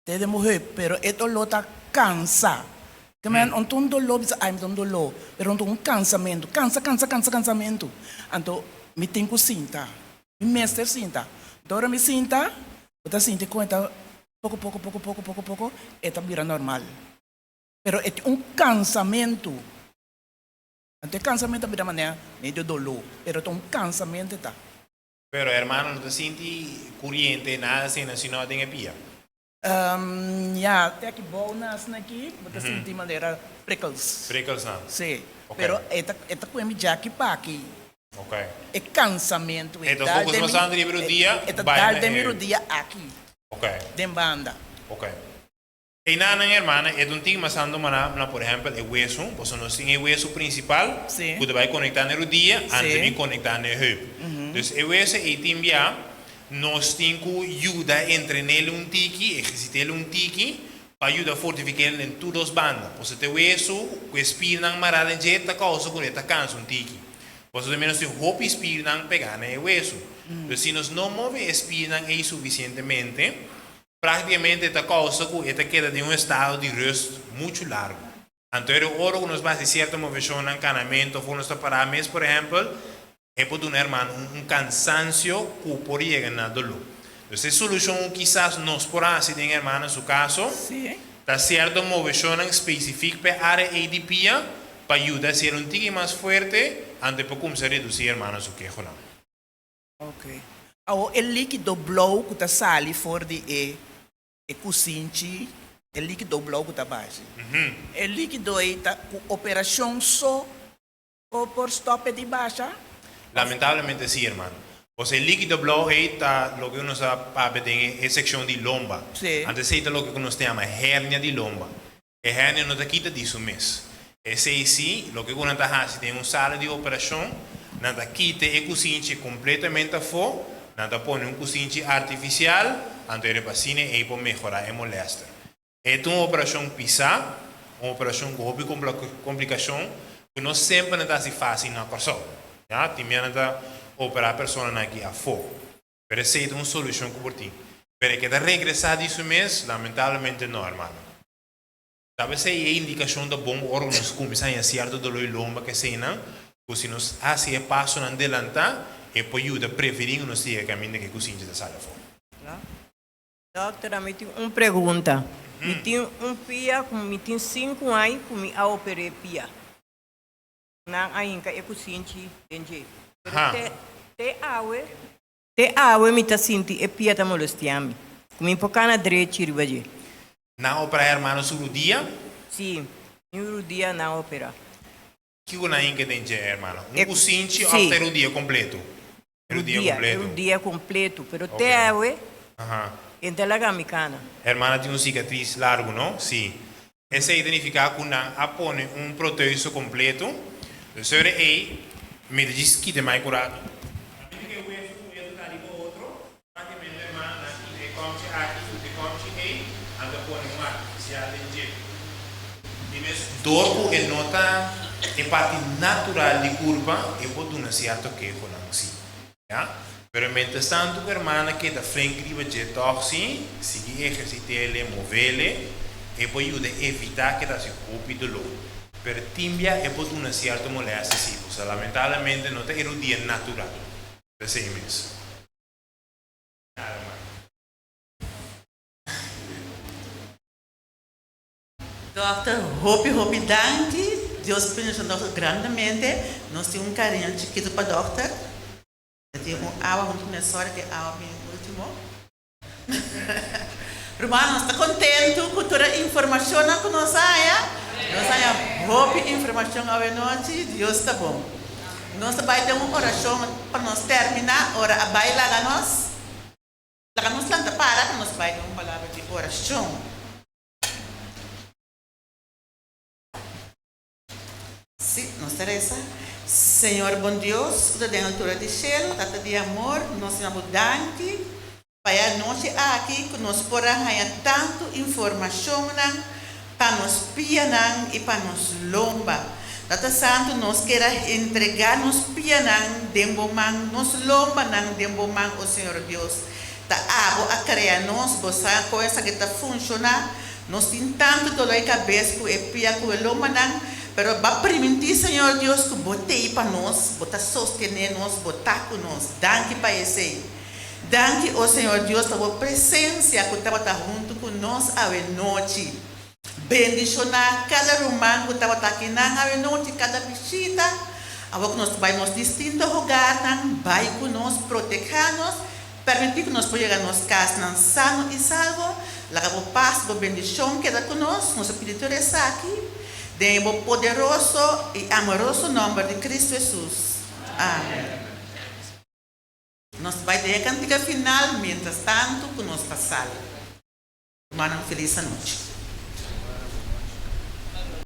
deve morrer, pero o dolor está cansa. Que man, um dolor, um dolor, pero um cansamento, cansamento. Então, me tem que sentar, me mestre sinta. Agora me sinta, eu sinto conta pouco, eta vira normal. Pero é cansamento. Ante cansamento vira maneira meio dolor, pero é cansamento tá. Pero hermano, no te sientes corriente, nada assim, se não tem pia. Ja, tem aqui bonas aqui, você sente maneira prickles. Prikkels não. Sim, Ok. pero eta com já aqui para aqui. Ok. É cansamento. Então, focus mas andar de dia, Eta vai dar na- de meu dia aqui, Ok. de banda. Ok. E nada, hermana, é um time mas ando mana, por exemplo, é hueso, você não tem o hueso principal, Sim. que vai conectar no dia, antes Sim. de conectar no heup. Então, o hueso é time já, nós temos que ajudar entre nele tiki, exercitar tiki, para ajudar a fortificar em todas as bandas. Você tem o hueso, o espírito não marada em jeito, causa que ele cansa tiki. Você também tem o hope espírito não pegar no hueso. Então, se nós não movemos o espírito não suficientemente, praticamente esta causa que esta queda de estado de rest muito largo. Então, o oro que nos vai cierta movimentação en canamento, ou nos paramos, por exemplo, é por um hermano cansancio que por llegar a dolor. Então, a solução quizás nos por assim, hermano, en su caso, Sim. está cierta movimentação específica para a área ADP para ayudar a ser tique mais forte, antes de começar a reduzir, hermano, su quejo. Ok. O líquido blow que está sali fora de cozinha, o líquido blow que está baixo. O líquido aí está com operação só ou por stop de baixa? Lamentablemente sí, hermano. O sea, el líquido blanco está lo que uno sabe en es sección de lomba. Sí. Antes está lo que uno se llama hernia de lomba. La hernia no te quita de su mes. Ese sí, lo que uno está haciendo en una sala de operación, no te quita el cocinche completamente fuera, no te pone un cocinche artificial, antes de paciente y por mejorar el molestar. Es una operación pisada, una operación con complicación, que no siempre está así fácil en la persona. ¿Ya? También está operar personas aquí a fuego. Pero esa es una solución por ti. Pero que te regresar de su mes, lamentablemente no, hermano. Talvez essa é a indicação do bom órgão nos começar a cierto dolor de lomba que se não, ou se nos hace passo na adelantar, e pode ajudar a prevenir nos dias caminho que cozinha da sala fora. Doutora, eu tenho uma pergunta. Eu tenho pia, eu tenho 5 anos, eu operei pia. Não, ainda é cozinha de jeito. Te água, me está sentindo, pia está molestando. Como um pouco na direita, ribaje. Não operar, hermano, sobre o dia? Sim, no dia não operar. Que o nain que tem, hermano? Cozinha sim. ou ter o dia completo? O dia completo? O dia completo, pero te água, então lá gamicana. Hermana tem uma cicatriz largo, não? Sim. Essa é identificar que não apone proteíso completo. Sobre aí, me diz que tem mais curado. Dorco e nota e parte natural di curva e può una certo che con ansi. Ja? Pero mientras tanto, hermana, que da frente di budget toxi, si ejercitele, movele e poi aiuta a evitare che da si occupi dolore. Per timbia e può una certa molestia, sì, pues, lamentablemente non è un dia naturale. Da 6 mesi. Doctor, hope, danke. Deus bendiga nós grandemente. Nós temos carinho chiquito para o doctor. Temos água, vamos começar que água bem último. Romano, está contente com toda a informação que nós temos? Nós temos hope, informação à noite. Deus está bom. Nós vai ter uma oração para nós terminar. Ora, a baila lá nós. Lá nós planta para, nós vai ter uma palavra de oração. Sí, nos Teresa. Senhor bom Deus, da altura do céu, data de amor, nós abundante, para nós aqui que nós podemos ganhar tanto informação para nos pianan e para nos lomba. Data santo nós quer entregar nos pianan demboman, nos lomba nan demboman o Senhor Deus. Da abo a criar nós, bossa coisa que está funcionar, nós tem tanto dor de cabeça que é pia que o lomba nan. Pero va permitir, Senhor Deus, que botei para nós, botar sostener nós, botar com nós, danke para esse. Danke, oh Senhor Deus, pela presença que estava junto conosco a noite. Bendicionar cada romano que estava aqui na noite, cada visita. Agora que nós vai nos distintos lugares, vai conosco, proteger-nos, permitir que nós possamos chegar a nossa casa sano e salvo. Lá que paz, a bendição queda conosco, nosso Espírito está aqui. Em o poderoso e amoroso nome de Cristo Jesus. Amém. Nós vamos ter a cantiga final, mientras tanto, que nós passamos. Uma feliz noite.